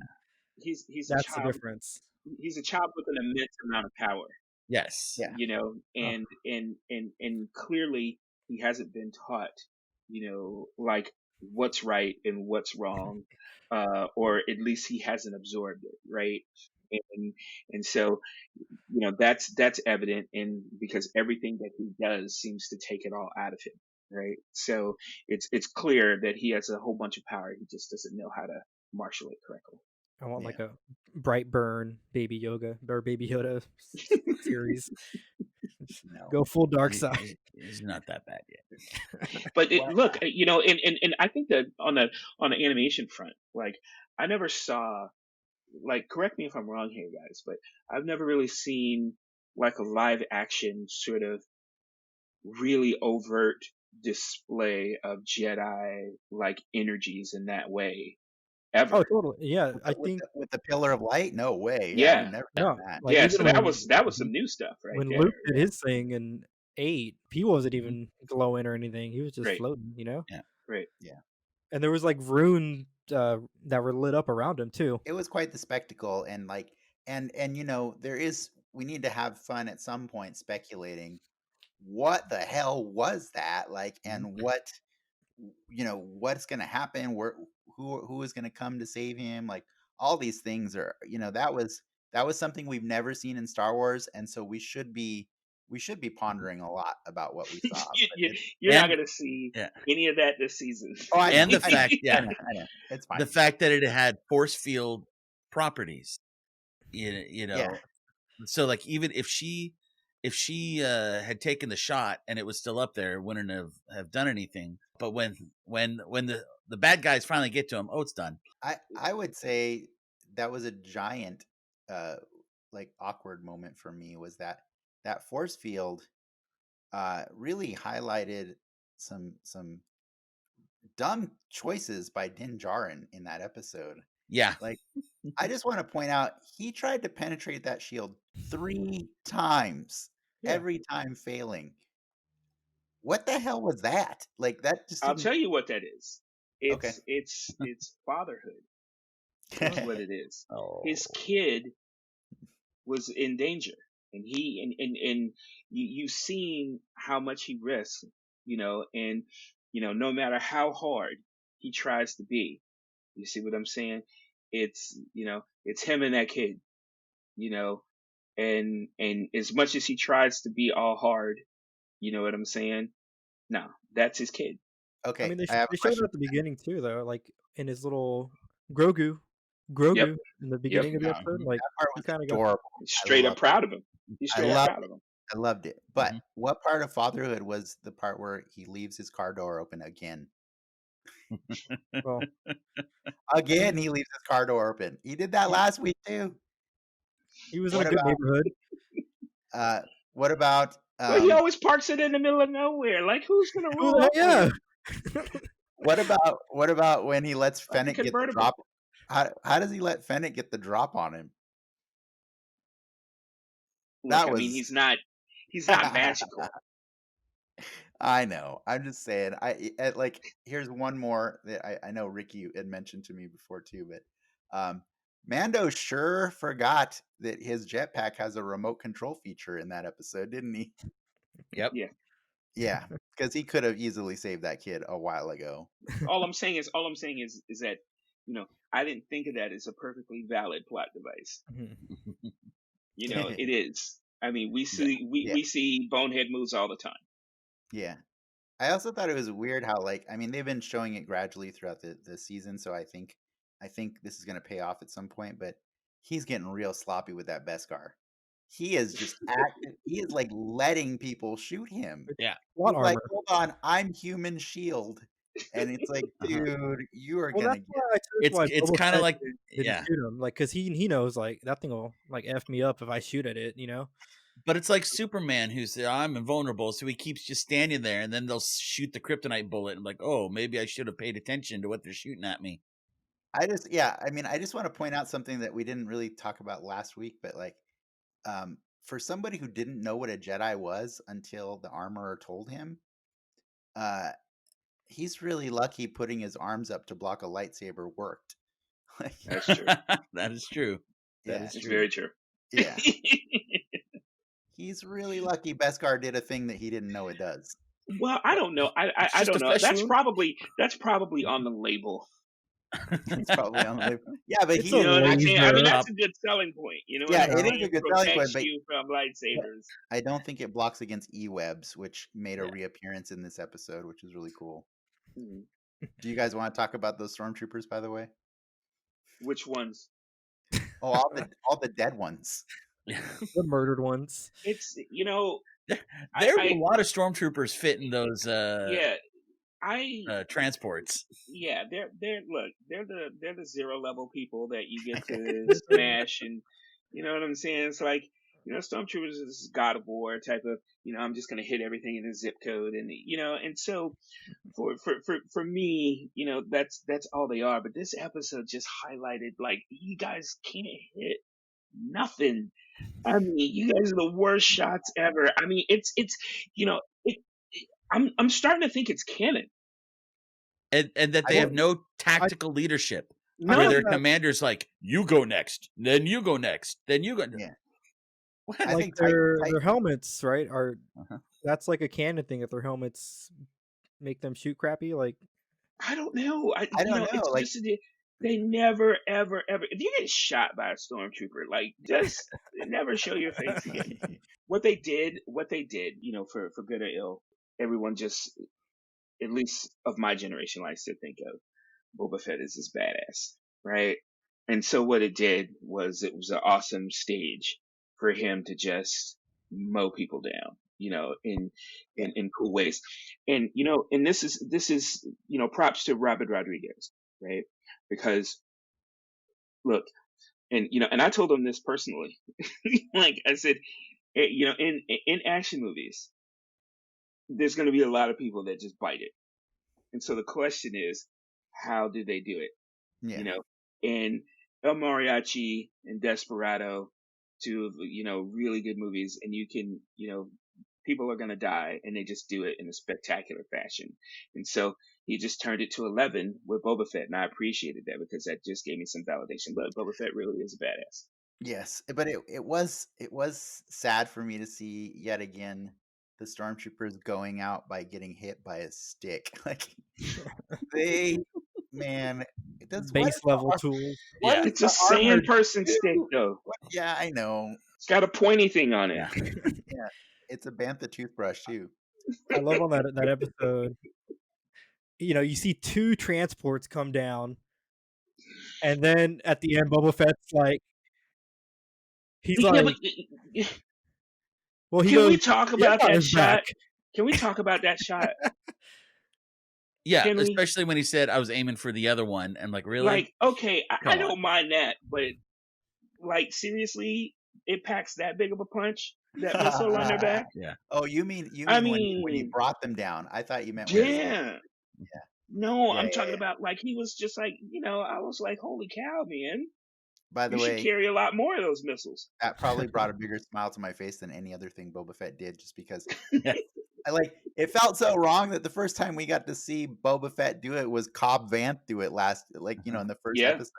Speaker 4: He's a
Speaker 2: that's the
Speaker 4: child.
Speaker 2: difference.
Speaker 4: He's a child with an immense amount of power.
Speaker 3: Yes.
Speaker 1: yeah.
Speaker 2: Oh,
Speaker 4: And clearly he hasn't been taught, like, what's right and what's wrong, or at least he hasn't absorbed it, right? And so, that's evident, and because everything that he does seems to take it all out of him, right? So it's clear that he has a whole bunch of power. He just doesn't know how to marshal it correctly.
Speaker 2: I want
Speaker 1: Yeah.
Speaker 2: like a bright burn Baby Yoda or Baby Yoda series.
Speaker 1: No.
Speaker 2: Go full dark side.
Speaker 3: It's not that bad yet.
Speaker 4: But
Speaker 1: Well,
Speaker 4: look, and I think that on the animation front, like I never saw, like, correct me if I'm wrong here, guys, but I've never really seen like a live action sort of really overt display of Jedi like energies in that way ever.
Speaker 2: Oh, totally. Yeah, I
Speaker 1: with
Speaker 2: think
Speaker 1: the pillar of light, no way. Yeah,
Speaker 4: Yeah.
Speaker 1: we've never
Speaker 2: no,
Speaker 1: done that.
Speaker 2: like
Speaker 4: Yeah,
Speaker 2: even
Speaker 4: so
Speaker 2: when
Speaker 4: that was some new stuff right
Speaker 2: when
Speaker 4: there.
Speaker 2: Luke did his thing in 8, he wasn't
Speaker 3: Mhm.
Speaker 2: even glowing or anything. He was just
Speaker 4: Right.
Speaker 2: floating, you know.
Speaker 3: Yeah.
Speaker 4: Right.
Speaker 2: And there was like runes that were lit up around him too.
Speaker 1: It was quite the spectacle, and like, and we need to have fun at some point speculating what the hell was that, like, and what, what's going to happen, who is going to come to save him, like, all these things are, that was something we've never seen in Star Wars, and so we should be pondering a lot about what we saw. But
Speaker 4: You're not
Speaker 3: And
Speaker 4: going to see
Speaker 3: yeah,
Speaker 4: any of that this season.
Speaker 1: oh, I know,
Speaker 3: and the fact,
Speaker 1: I know, it's fine.
Speaker 3: the fact that it had force field properties, you know.
Speaker 1: Yeah.
Speaker 3: So like even if she had taken the shot and it was still up there, it wouldn't have done anything. But when the bad guys finally get to him, oh, it's done.
Speaker 1: I would say that was a giant like awkward moment for me, was that force field really highlighted some dumb choices by Din Djarin in that episode.
Speaker 3: Yeah.
Speaker 1: Like, I just want to point out, he tried to penetrate that shield 3 times,
Speaker 2: Yeah.
Speaker 1: every time failing. What the hell was that? Like, that just
Speaker 4: I'll
Speaker 1: didn't...
Speaker 4: tell you what that is.
Speaker 1: Okay.
Speaker 4: It's fatherhood. That's what it is.
Speaker 3: Oh.
Speaker 4: His kid was in danger, and you've seen how much he risks, and no matter how hard he tries to be, you see what I'm saying? It's it's him and that kid, and as much as he tries to be all hard, you know what I'm saying? No, that's his kid.
Speaker 2: I
Speaker 1: Okay,
Speaker 2: mean, they
Speaker 1: I have a
Speaker 2: showed it
Speaker 1: question.
Speaker 2: at the beginning too, though. Like in his little Grogu
Speaker 4: Yep.
Speaker 2: in the beginning of the
Speaker 4: Yep.
Speaker 2: episode. Like
Speaker 1: That part
Speaker 2: he
Speaker 1: was
Speaker 2: kind of got
Speaker 1: adorable.
Speaker 4: Straight up proud of him. He's
Speaker 1: I
Speaker 4: straight up
Speaker 1: love
Speaker 4: proud of him.
Speaker 1: I loved it. But what part of fatherhood was the part where he leaves his car door open again?
Speaker 2: well.
Speaker 1: Again, he leaves his car door open. He did that last week too.
Speaker 2: He was in
Speaker 1: What
Speaker 2: a good
Speaker 1: about
Speaker 2: neighborhood.
Speaker 1: what about
Speaker 4: Well, he always parks it in the middle of nowhere. Like, who's gonna
Speaker 2: Who
Speaker 4: roll
Speaker 2: the
Speaker 4: up?
Speaker 2: yeah.
Speaker 1: what about when he lets
Speaker 4: Like a
Speaker 1: Fennec get the
Speaker 4: convertible.
Speaker 1: drop? How does he let Fennec get the drop on him?
Speaker 4: Look,
Speaker 1: That
Speaker 4: I mean,
Speaker 1: was
Speaker 4: he's not magical.
Speaker 1: I know. I'm just saying. Like, here's one more that I know Ricky had mentioned to me before too, but Mando sure forgot that his jetpack has a remote control feature in that episode, didn't he?
Speaker 3: Yep.
Speaker 4: Yeah.
Speaker 1: Yeah, because he could have easily saved that kid a while ago.
Speaker 4: All I'm saying is that I didn't think of that as a perfectly valid plot device. It is. I mean, we see bonehead moves all the time.
Speaker 1: Yeah. I also thought it was weird how, like, I mean, they've been showing it gradually throughout the season, so I think this is going to pay off at some point, but he's getting real sloppy with that Beskar. He is just he is like letting people shoot him.
Speaker 3: Yeah.
Speaker 2: Plot
Speaker 1: He's like,
Speaker 2: armor.
Speaker 1: hold on, I'm human shield. And it's like, dude, you are
Speaker 2: Well,
Speaker 1: gonna
Speaker 2: that's
Speaker 1: get...
Speaker 2: why
Speaker 3: It's
Speaker 2: Boba
Speaker 3: kind of
Speaker 2: Fett
Speaker 3: like
Speaker 2: didn't shoot him, like, cause he knows like that thing will like f me up if I shoot at it,
Speaker 3: But it's like Superman, who's I'm invulnerable, so he keeps just standing there, and then they'll shoot the kryptonite bullet. And like, oh, maybe I should have paid attention to what they're shooting at me.
Speaker 1: I just want to point out something that we didn't really talk about last week, but like, for somebody who didn't know what a Jedi was until the armorer told him, he's really lucky putting his arms up to block a lightsaber worked.
Speaker 4: That's true.
Speaker 3: That is true. That is
Speaker 4: It's
Speaker 3: true.
Speaker 4: very true.
Speaker 1: Yeah. He's really lucky Beskar did a thing that he didn't know it does.
Speaker 4: Well, I don't know. I
Speaker 3: just
Speaker 4: don't
Speaker 3: a
Speaker 4: know.
Speaker 3: flesh
Speaker 4: That's
Speaker 3: wound?
Speaker 4: probably on the label.
Speaker 1: It's probably on the label. Yeah, but
Speaker 2: It's
Speaker 1: he...
Speaker 2: a
Speaker 4: You know what I'm saying? I mean,
Speaker 2: laser.
Speaker 4: that's a good selling point. You know
Speaker 1: Yeah,
Speaker 4: what I'm
Speaker 1: it is
Speaker 4: saying?
Speaker 1: a good selling point,
Speaker 4: Protects
Speaker 1: but
Speaker 4: you from lightsabers.
Speaker 1: I don't think it blocks against E-webs, which made a
Speaker 3: Yeah.
Speaker 1: reappearance in this episode, which is really cool.
Speaker 4: Mhm.
Speaker 1: Do you guys want to talk about those stormtroopers, by the way?
Speaker 4: Which ones?
Speaker 1: Oh, all the dead ones.
Speaker 2: The murdered ones.
Speaker 4: It's
Speaker 3: There's a lot of stormtroopers fit in those
Speaker 4: yeah.
Speaker 3: transports.
Speaker 4: Yeah, they're the zero level people that you get to smash, and you know what I'm saying. It's like stormtroopers is God of War type of I'm just gonna hit everything in a zip code, and and so for me, that's all they are. But this episode just highlighted like you guys can't hit nothing. I mean, you guys are the worst shots ever. I mean, it's it, I'm starting to think it's canon.
Speaker 3: And that they have no tactical leadership.
Speaker 4: No,
Speaker 3: where their commander's like, you go next, then you go next, then you go.
Speaker 1: Yeah.
Speaker 3: What?
Speaker 1: I
Speaker 2: Like
Speaker 1: think
Speaker 2: their helmets, right? Are
Speaker 3: Uh-huh.
Speaker 2: that's like a canon thing that their helmets make them shoot crappy? Like
Speaker 4: I don't know.
Speaker 1: I don't know.
Speaker 4: It's
Speaker 1: Like,
Speaker 4: just they never, ever, ever. If you get shot by a stormtrooper, like just never show your face again. What they did, for good or ill, everyone just, at least of my generation, likes to think of Boba Fett as this badass, right? And so what it did was it was an awesome stage for him to just mow people down, in cool ways. And and this is props to Robert Rodriguez, right? Because look, and I told him this personally. Like I said, in action movies, there's going to be a lot of people that just bite it. And so the question is, how do they do it?
Speaker 1: yeah.
Speaker 4: And El Mariachi and Desperado, two of really good movies, and you can people are gonna die, and they just do it in a spectacular fashion. And so he just turned it to 11 with Boba Fett, and I appreciated that because that just gave me some validation. But Boba Fett really is a badass.
Speaker 1: Yes, but it was sad for me to see yet again the stormtroopers going out by getting hit by a stick. Like they, man, it does
Speaker 2: base level tools.
Speaker 3: Yeah.
Speaker 4: It's a sand person stick, though.
Speaker 1: Yeah, I know.
Speaker 4: It's got a pointy thing on it.
Speaker 1: Yeah, it's a bantha toothbrush too.
Speaker 2: I love on that episode. You see two transports come down, and then at the end, Boba Fett's like, he's
Speaker 4: Yeah,
Speaker 2: like,
Speaker 4: but
Speaker 2: well, he
Speaker 4: can we
Speaker 2: goes,
Speaker 4: talk
Speaker 2: "The
Speaker 4: about that
Speaker 2: Empire's
Speaker 4: shot?
Speaker 2: back."
Speaker 4: Can we talk about that shot?
Speaker 3: Yeah,
Speaker 4: Can we?
Speaker 3: especially when he said I was aiming for the other one, and like, really?
Speaker 4: Like, okay, I
Speaker 3: Come on.
Speaker 4: don't mind that, but like seriously, it packs that big of a punch, that missile on their back.
Speaker 3: Yeah.
Speaker 1: Oh, you mean
Speaker 4: I
Speaker 1: when he
Speaker 4: mean,
Speaker 1: brought them down? I thought you meant where his
Speaker 4: yeah.
Speaker 1: Yeah.
Speaker 4: No,
Speaker 1: Yeah,
Speaker 4: I'm
Speaker 1: yeah,
Speaker 4: talking
Speaker 1: yeah.
Speaker 4: about like he was just like, I was like, holy cow, man.
Speaker 1: By the
Speaker 4: You should
Speaker 1: way,
Speaker 4: carry a lot more of those missiles.
Speaker 1: that probably brought a bigger smile to my face than any other thing Boba Fett did, just because
Speaker 3: Yeah.
Speaker 1: it felt so wrong that the first time we got to see Boba Fett do it was Cobb Vanth do it in the first
Speaker 4: Yeah.
Speaker 1: episode.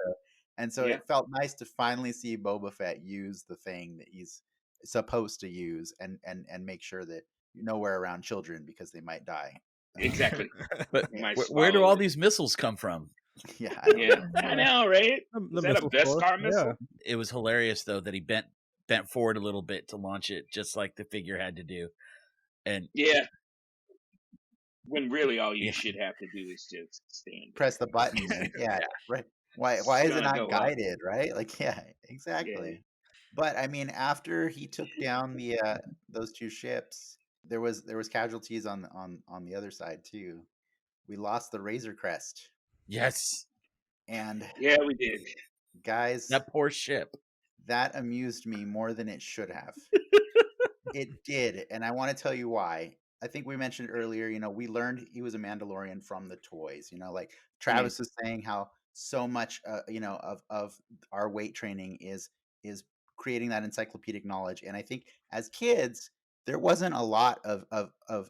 Speaker 1: And so
Speaker 4: Yeah.
Speaker 1: it felt nice to finally see Boba Fett use the thing that he's supposed to use and make sure that you're nowhere around children because they might die.
Speaker 4: Exactly.
Speaker 3: But
Speaker 4: You might
Speaker 3: where do
Speaker 4: swallow
Speaker 3: all
Speaker 4: it.
Speaker 3: these missiles come from?
Speaker 1: Yeah, I don't
Speaker 4: Yeah,
Speaker 1: know.
Speaker 4: I know, right?
Speaker 2: The
Speaker 4: Is that a
Speaker 2: missile
Speaker 4: Beskar
Speaker 2: force,
Speaker 4: missile?
Speaker 2: yeah.
Speaker 3: It was hilarious though that he bent forward a little bit to launch it, just like the figure had to do. And
Speaker 4: Yeah. When really all you
Speaker 3: Yeah.
Speaker 4: should have to do is just stand.
Speaker 1: Press the button. Yeah, right. Why
Speaker 4: It's
Speaker 1: is it
Speaker 4: gonna
Speaker 1: not
Speaker 4: go up.
Speaker 1: guided, right? Like, yeah, exactly. But I mean, after he took down the those two ships, there was casualties on the other side too. We lost the Razor Crest,
Speaker 3: yes,
Speaker 1: and
Speaker 4: Yeah, we did.
Speaker 1: guys,
Speaker 3: that poor ship.
Speaker 1: that amused me more than it should have. It did, and I want to tell you why. I think we mentioned earlier, we learned he was a Mandalorian from the toys. Like Travis was saying how so much, of our weight training is creating that encyclopedic knowledge. And I think as kids, there wasn't a lot of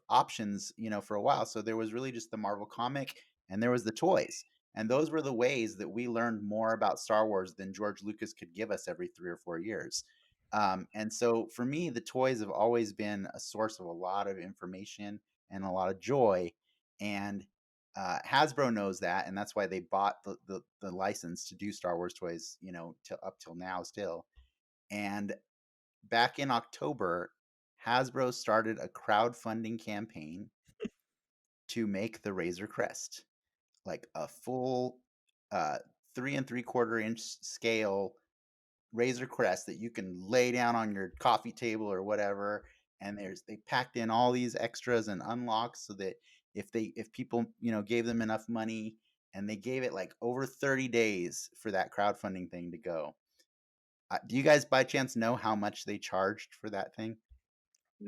Speaker 1: options, for a while. So there was really just the Marvel comic and there was the toys. And those were the ways that we learned more about Star Wars than George Lucas could give us every 3 or 4 years. And so for me, the toys have always been a source of a lot of information and a lot of joy. And Hasbro knows that, and that's why they bought the license to do Star Wars toys, up till now still. And back in October, Hasbro started a crowdfunding campaign to make the Razor Crest, like a full 3 3/4 inch scale Razor Crest that you can lay down on your coffee table or whatever. And they packed in all these extras and unlocks so that if people gave them enough money, and they gave it like over 30 days for that crowdfunding thing to go. Do you guys by chance know how much they charged for that thing?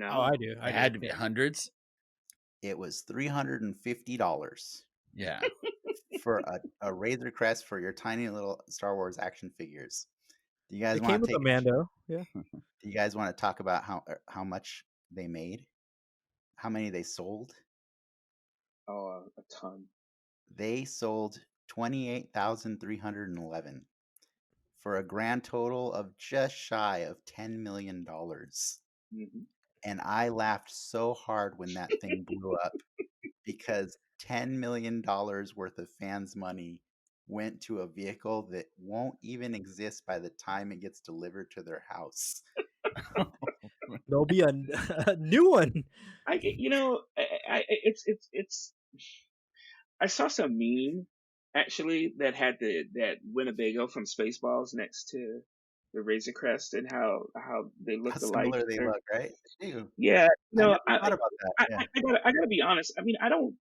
Speaker 2: Oh, I
Speaker 4: No.
Speaker 2: do.
Speaker 3: It had to be hundreds.
Speaker 1: It was $350
Speaker 3: Yeah.
Speaker 1: for a Razor Crest for your tiny little Star Wars action figures. Do you guys
Speaker 2: It came
Speaker 1: want to
Speaker 2: with a
Speaker 1: take?
Speaker 2: Mando. Yeah.
Speaker 1: Do you guys want to talk about how much they made? How many they sold?
Speaker 4: Oh, a ton.
Speaker 1: They sold 28,311 for a grand total of just shy of $10 million.
Speaker 4: Hmm.
Speaker 1: And I laughed so hard when that thing blew up because $10 million worth of fans' money went to a vehicle that won't even exist by the time it gets delivered to their house.
Speaker 2: There'll be a new one.
Speaker 4: It's. I saw some meme actually that had that Winnebago from Spaceballs next to the Razor Crest, and how they
Speaker 1: How
Speaker 4: look alike.
Speaker 1: similar they look, right? They do.
Speaker 4: Yeah,
Speaker 1: I never thought about that.
Speaker 4: I,
Speaker 1: Yeah.
Speaker 4: I gotta be honest. I mean, I don't.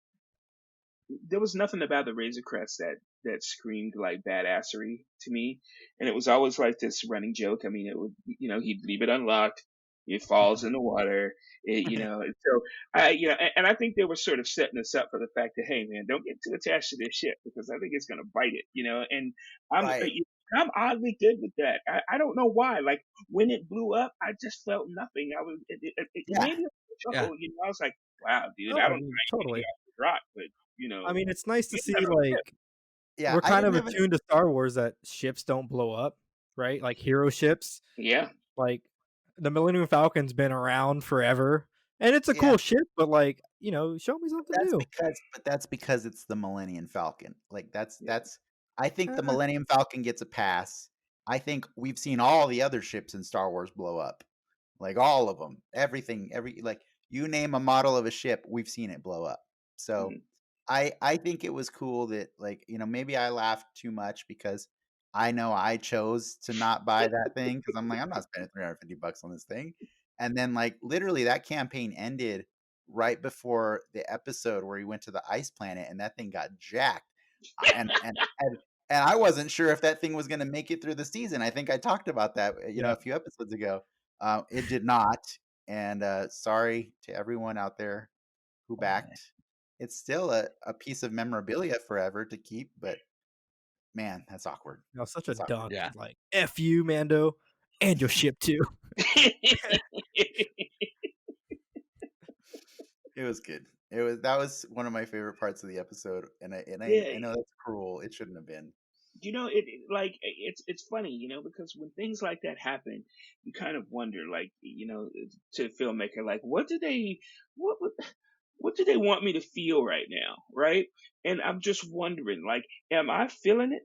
Speaker 4: There was nothing about the Razor Crest that screamed like badassery to me, and it was always like this running joke. I mean, it would, he'd leave it unlocked, it falls in the water, and so and I think they were sort of setting us up for the fact that, hey man, don't get too attached to this ship because I think it's gonna bite it, and I'm
Speaker 1: Right.
Speaker 4: I'm oddly good with that. I don't know why. Like when it blew up, I just felt nothing. I was it
Speaker 1: Yeah.
Speaker 4: made me
Speaker 3: Yeah.
Speaker 4: chuckle. I was like, wow, dude, I
Speaker 2: Oh,
Speaker 4: don't know how you
Speaker 2: totally.
Speaker 4: get off the rock, but
Speaker 2: I mean, it's nice to
Speaker 4: it's
Speaker 2: see
Speaker 4: not a ship.
Speaker 1: Yeah.
Speaker 2: we're
Speaker 1: I
Speaker 2: kind
Speaker 1: didn't
Speaker 2: of
Speaker 1: have
Speaker 2: attuned to Star Wars that ships don't blow up, right? Like hero ships.
Speaker 4: Yeah.
Speaker 2: Like the Millennium Falcon's been around forever, and it's a
Speaker 1: Yeah.
Speaker 2: cool ship. But show me something new.
Speaker 1: That's because it's the Millennium Falcon. Like
Speaker 4: Yeah.
Speaker 1: I think the
Speaker 2: Eh,
Speaker 1: Millennium Falcon gets a pass. I think we've seen all the other ships in Star Wars blow up. Like all of them. Everything, like you name a model of a ship, we've seen it blow up. So
Speaker 4: Mm.
Speaker 1: I think it was cool that maybe I laughed too much because I know I chose to not buy that thing because I'm like, I'm not spending $350 on this thing. And then like literally that campaign ended right before the episode where he went to the ice planet and that thing got jacked. And I wasn't sure if that thing was going to make it through the season. I think I talked about that
Speaker 2: yeah.
Speaker 1: a few episodes ago. It did not. And sorry to everyone out there who backed. It's still a piece of memorabilia forever to keep, but man, that's awkward.
Speaker 2: That was such a
Speaker 1: That's awkward.
Speaker 2: dunk.
Speaker 3: Yeah.
Speaker 2: Like F you, Mando, and your ship too.
Speaker 1: It was good. That was one of my favorite parts of the episode, and
Speaker 4: Yeah.
Speaker 1: I know that's cruel. It shouldn't have been.
Speaker 4: It's funny, because when things like that happen, you kind of wonder, like, to the filmmaker, like, what what do they want me to feel right now, right? And I'm just wondering, like, am I feeling it?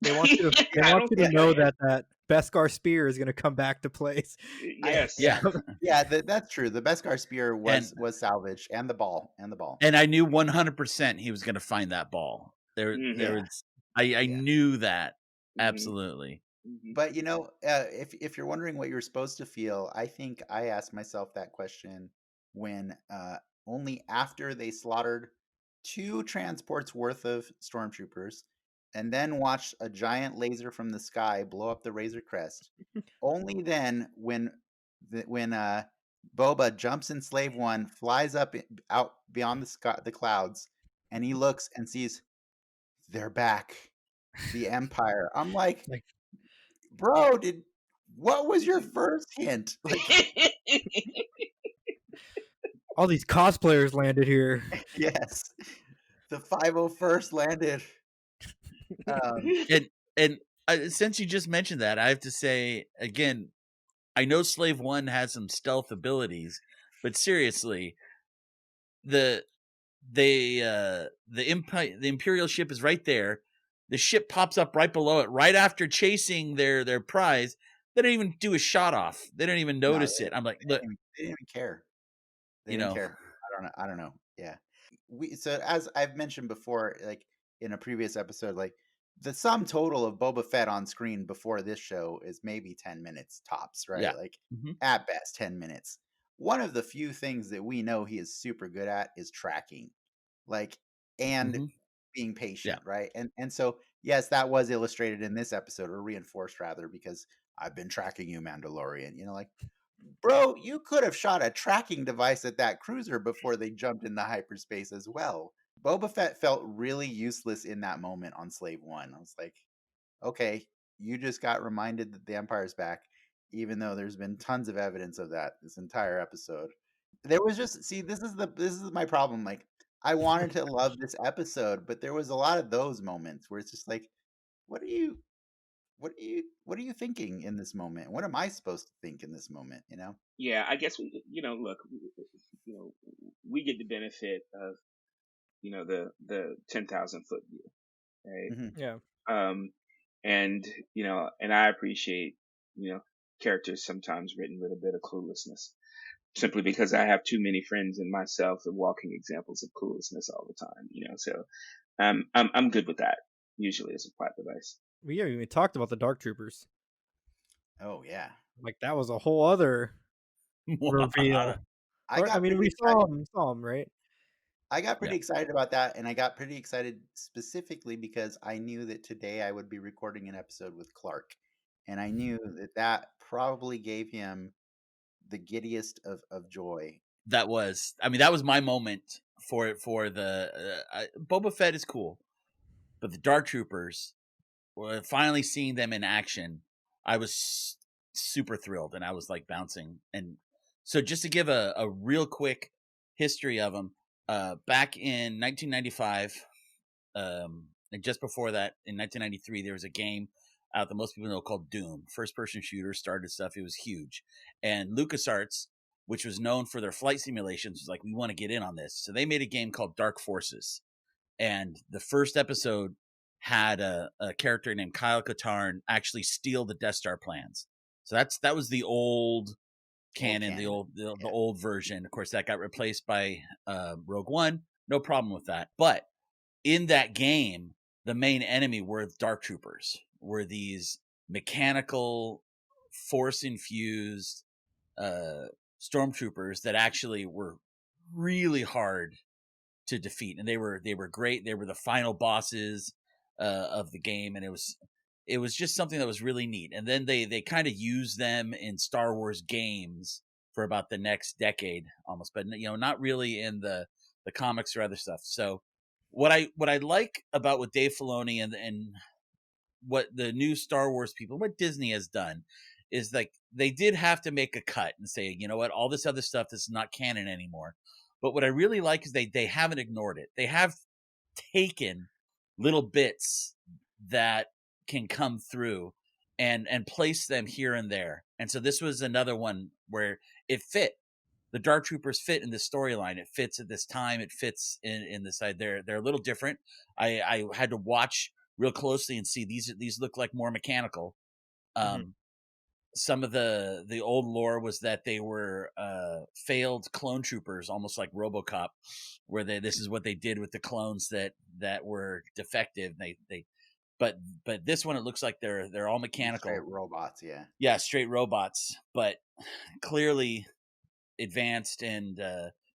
Speaker 2: They want you to
Speaker 4: I don't think I
Speaker 2: know
Speaker 4: am.
Speaker 2: that Beskar spear is gonna come back to place.
Speaker 4: Yes.
Speaker 3: Yeah.
Speaker 1: Yeah, that's true. The Beskar spear
Speaker 3: And
Speaker 1: was salvaged, and the ball,
Speaker 3: and I knew 100% he was going to find that ball. There
Speaker 4: Hmm.
Speaker 3: was I
Speaker 1: Yeah.
Speaker 3: knew that
Speaker 4: Hmm.
Speaker 3: absolutely.
Speaker 4: Hmm.
Speaker 1: But if you're wondering what you're supposed to feel, I think I asked myself that question when only after they slaughtered 2 transports worth of stormtroopers, and then watched a giant laser from the sky blow up the Razor Crest. Only then, when Boba jumps in Slave One, flies out beyond the clouds, and he looks and sees they're back, the Empire. I'm like,
Speaker 2: Like
Speaker 1: bro, what was your first hint? Like,
Speaker 2: all these cosplayers landed here.
Speaker 1: yes, the 501st landed.
Speaker 3: And since you just mentioned that, I have to say again, I know Slave One has some stealth abilities, but seriously, the Imperial ship is right there. The ship pops up right below it, right after chasing their prize. They don't even do a shot off. They don't even
Speaker 1: No,
Speaker 3: notice it. I'm like, look,
Speaker 1: they didn't even care. They
Speaker 3: you
Speaker 1: didn't
Speaker 3: know,
Speaker 1: care. I don't know. Yeah. So as I've mentioned before, like in a previous episode, like the sum total of Boba Fett on screen before this show is maybe 10 minutes tops,
Speaker 3: Yeah.
Speaker 1: right? Like
Speaker 3: Hmm.
Speaker 1: at best 10 minutes. One of the few things that we know he is super good at is tracking. Like and
Speaker 3: Hmm.
Speaker 1: being
Speaker 3: Yeah.
Speaker 1: patient, right? And so yes, that was illustrated in this episode, or reinforced rather, because I've been tracking you, Mandalorian. Like, bro, you could have shot a tracking device at that cruiser before they jumped into hyperspace as well. Boba Fett felt really useless in that moment on Slave One. I was like, okay, you just got reminded that the Empire's back, even though there's been tons of evidence of that this entire episode. There was just see, this is my problem. Like, I wanted to love this episode, but there was a lot of those moments where it's just like, what are you what are you thinking in this moment? What am I supposed to think in this moment?
Speaker 4: Yeah, I guess look, we get the benefit of the 10,000 foot view, right?
Speaker 1: Hmm.
Speaker 2: Yeah.
Speaker 4: Um, and and I appreciate characters sometimes written with a bit of cluelessness, simply because I have too many friends and myself and walking examples of cluelessness all the time. So I'm good with that usually as a plot device.
Speaker 2: We haven't even talked about the Dark Troopers.
Speaker 1: Oh yeah,
Speaker 2: Like that was a whole other reveal.
Speaker 1: I
Speaker 2: Or I
Speaker 1: got
Speaker 2: mean,
Speaker 1: pretty
Speaker 2: we
Speaker 1: excited.
Speaker 2: saw him, right?
Speaker 1: I got
Speaker 3: Yeah.
Speaker 1: pretty excited about that, and I got pretty excited specifically because I knew that today I would be recording an episode with Clark, and I knew that that probably gave him the giddiest of joy.
Speaker 3: That was, I mean, that was my moment for the Boba Fett is cool, but the Dark Troopers, finally seeing them in action, I was super thrilled, and I was like bouncing. And so, just to give a real quick history of them, back in 1995, and just before that, in 1993, there was a game out that most people know called Doom, first-person shooter, started stuff. It was huge, and LucasArts, which was known for their flight simulations, was like, we want to get in on this. So they made a game called Dark Forces, and the first episode had a character named Kyle Katarn actually steal the Death Star plans. So that was the old canon, the
Speaker 1: canon.
Speaker 3: old the
Speaker 1: Yeah.
Speaker 3: old version. Of course, that got replaced by Rogue One. No problem with that. But in that game, the main enemy were Dark Troopers, were these mechanical, force infused stormtroopers that actually were really hard to defeat, and they were great. They were the final bosses of the game, and it was just something that was really neat. And then they kind of used them in Star Wars games for about the next decade almost, but not really in the comics or other stuff. So what I like about what Dave Filoni and what the new Star Wars people, what Disney has done, is like they did have to make a cut and say, you know what, all this other stuff, this is not canon anymore. But what I really like is they haven't ignored it. They have taken little bits that can come through and place them here and there. And so this was another one where it fit. The Dark Troopers fit in this storyline. It fits at this time. It fits in this side. They're a little different. I had to watch real closely and see these look like more mechanical.
Speaker 2: Mhm.
Speaker 3: Some of the old lore was that they were failed clone troopers, almost like RoboCop, where this is what they did with the clones that were defective. But this one, it looks like they're all mechanical.
Speaker 1: Straight robots, yeah.
Speaker 3: Yeah, straight robots, but clearly advanced. And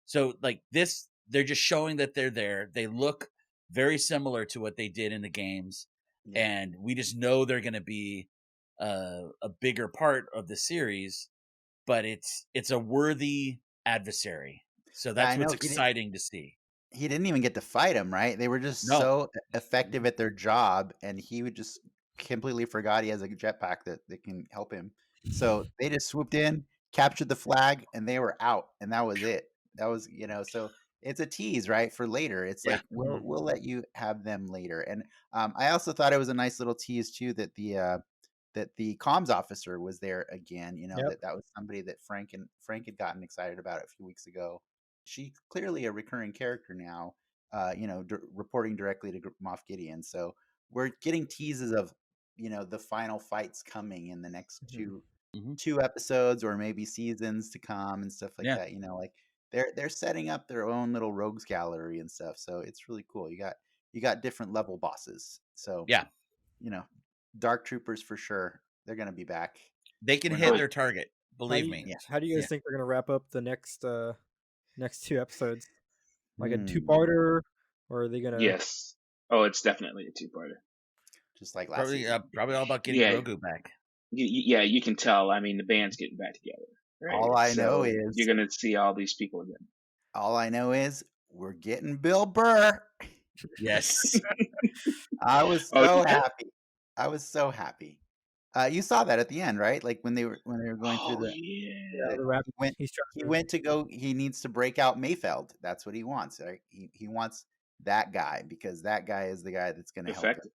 Speaker 3: so like this, they're just showing that they're there. They look very similar to what they did in the games,
Speaker 1: Yeah.
Speaker 3: and we just know they're going to be a bigger part of the series. But it's a worthy adversary, so
Speaker 1: Yeah,
Speaker 3: that's
Speaker 1: I
Speaker 3: what's
Speaker 1: know
Speaker 3: exciting to see.
Speaker 1: he didn't even get to fight him, right? They were just
Speaker 3: No.
Speaker 1: so effective at their job, and he would just completely forgot he has a jetpack that can help him. So they just swooped in, captured the flag, and they were out, and that was it. That was, so it's a tease, right, for later. It's
Speaker 3: Yeah.
Speaker 1: like we'll
Speaker 2: Mhm.
Speaker 1: we'll let you have them later. And I also thought it was a nice little tease too that the comms officer was there again.
Speaker 2: Yep.
Speaker 1: That was somebody that Frank had gotten excited about a few weeks ago. She's clearly a recurring character now, reporting directly to Moff Gideon. So we're getting teases of, the final fights coming in the next
Speaker 2: Mhm.
Speaker 3: Mm-hmm.
Speaker 1: two episodes or maybe seasons to come and stuff like
Speaker 3: Yeah.
Speaker 1: that. Like they're setting up their own little rogues gallery and stuff. So it's really cool. You got different level bosses. So
Speaker 3: Yeah.
Speaker 1: Dark Troopers for sure. They're gonna be back.
Speaker 3: They can
Speaker 1: We're
Speaker 3: hit
Speaker 1: not-
Speaker 3: their target. Believe me.
Speaker 1: Yeah.
Speaker 2: How do you guys
Speaker 1: Yeah.
Speaker 2: think they're gonna wrap up the next 2 episodes? Like a
Speaker 1: Hmm.
Speaker 2: 2-parter, or are they gonna?
Speaker 4: Yes. Oh, it's definitely a two-parter.
Speaker 1: Just like last
Speaker 3: Probably,
Speaker 1: season.
Speaker 3: probably all about getting
Speaker 4: Yeah.
Speaker 3: Grogu back.
Speaker 4: Yeah, you can tell. I mean, the band's getting back together. Right?
Speaker 1: All I know is
Speaker 4: you're gonna see all these people again.
Speaker 1: we're getting Bill Burr.
Speaker 3: Yes.
Speaker 1: I was
Speaker 4: Oh,
Speaker 1: so
Speaker 4: yeah?
Speaker 1: happy. I was so happy. You saw that at the end, right? Like when they were going through
Speaker 4: Oh
Speaker 1: the
Speaker 4: yeah.
Speaker 2: The rap,
Speaker 1: went
Speaker 2: he's
Speaker 1: he
Speaker 2: trying to.
Speaker 1: went to go he needs to break out Mayfeld. That's what he wants, right? He wants that guy because that guy is the guy that's going to help him.
Speaker 4: Effective.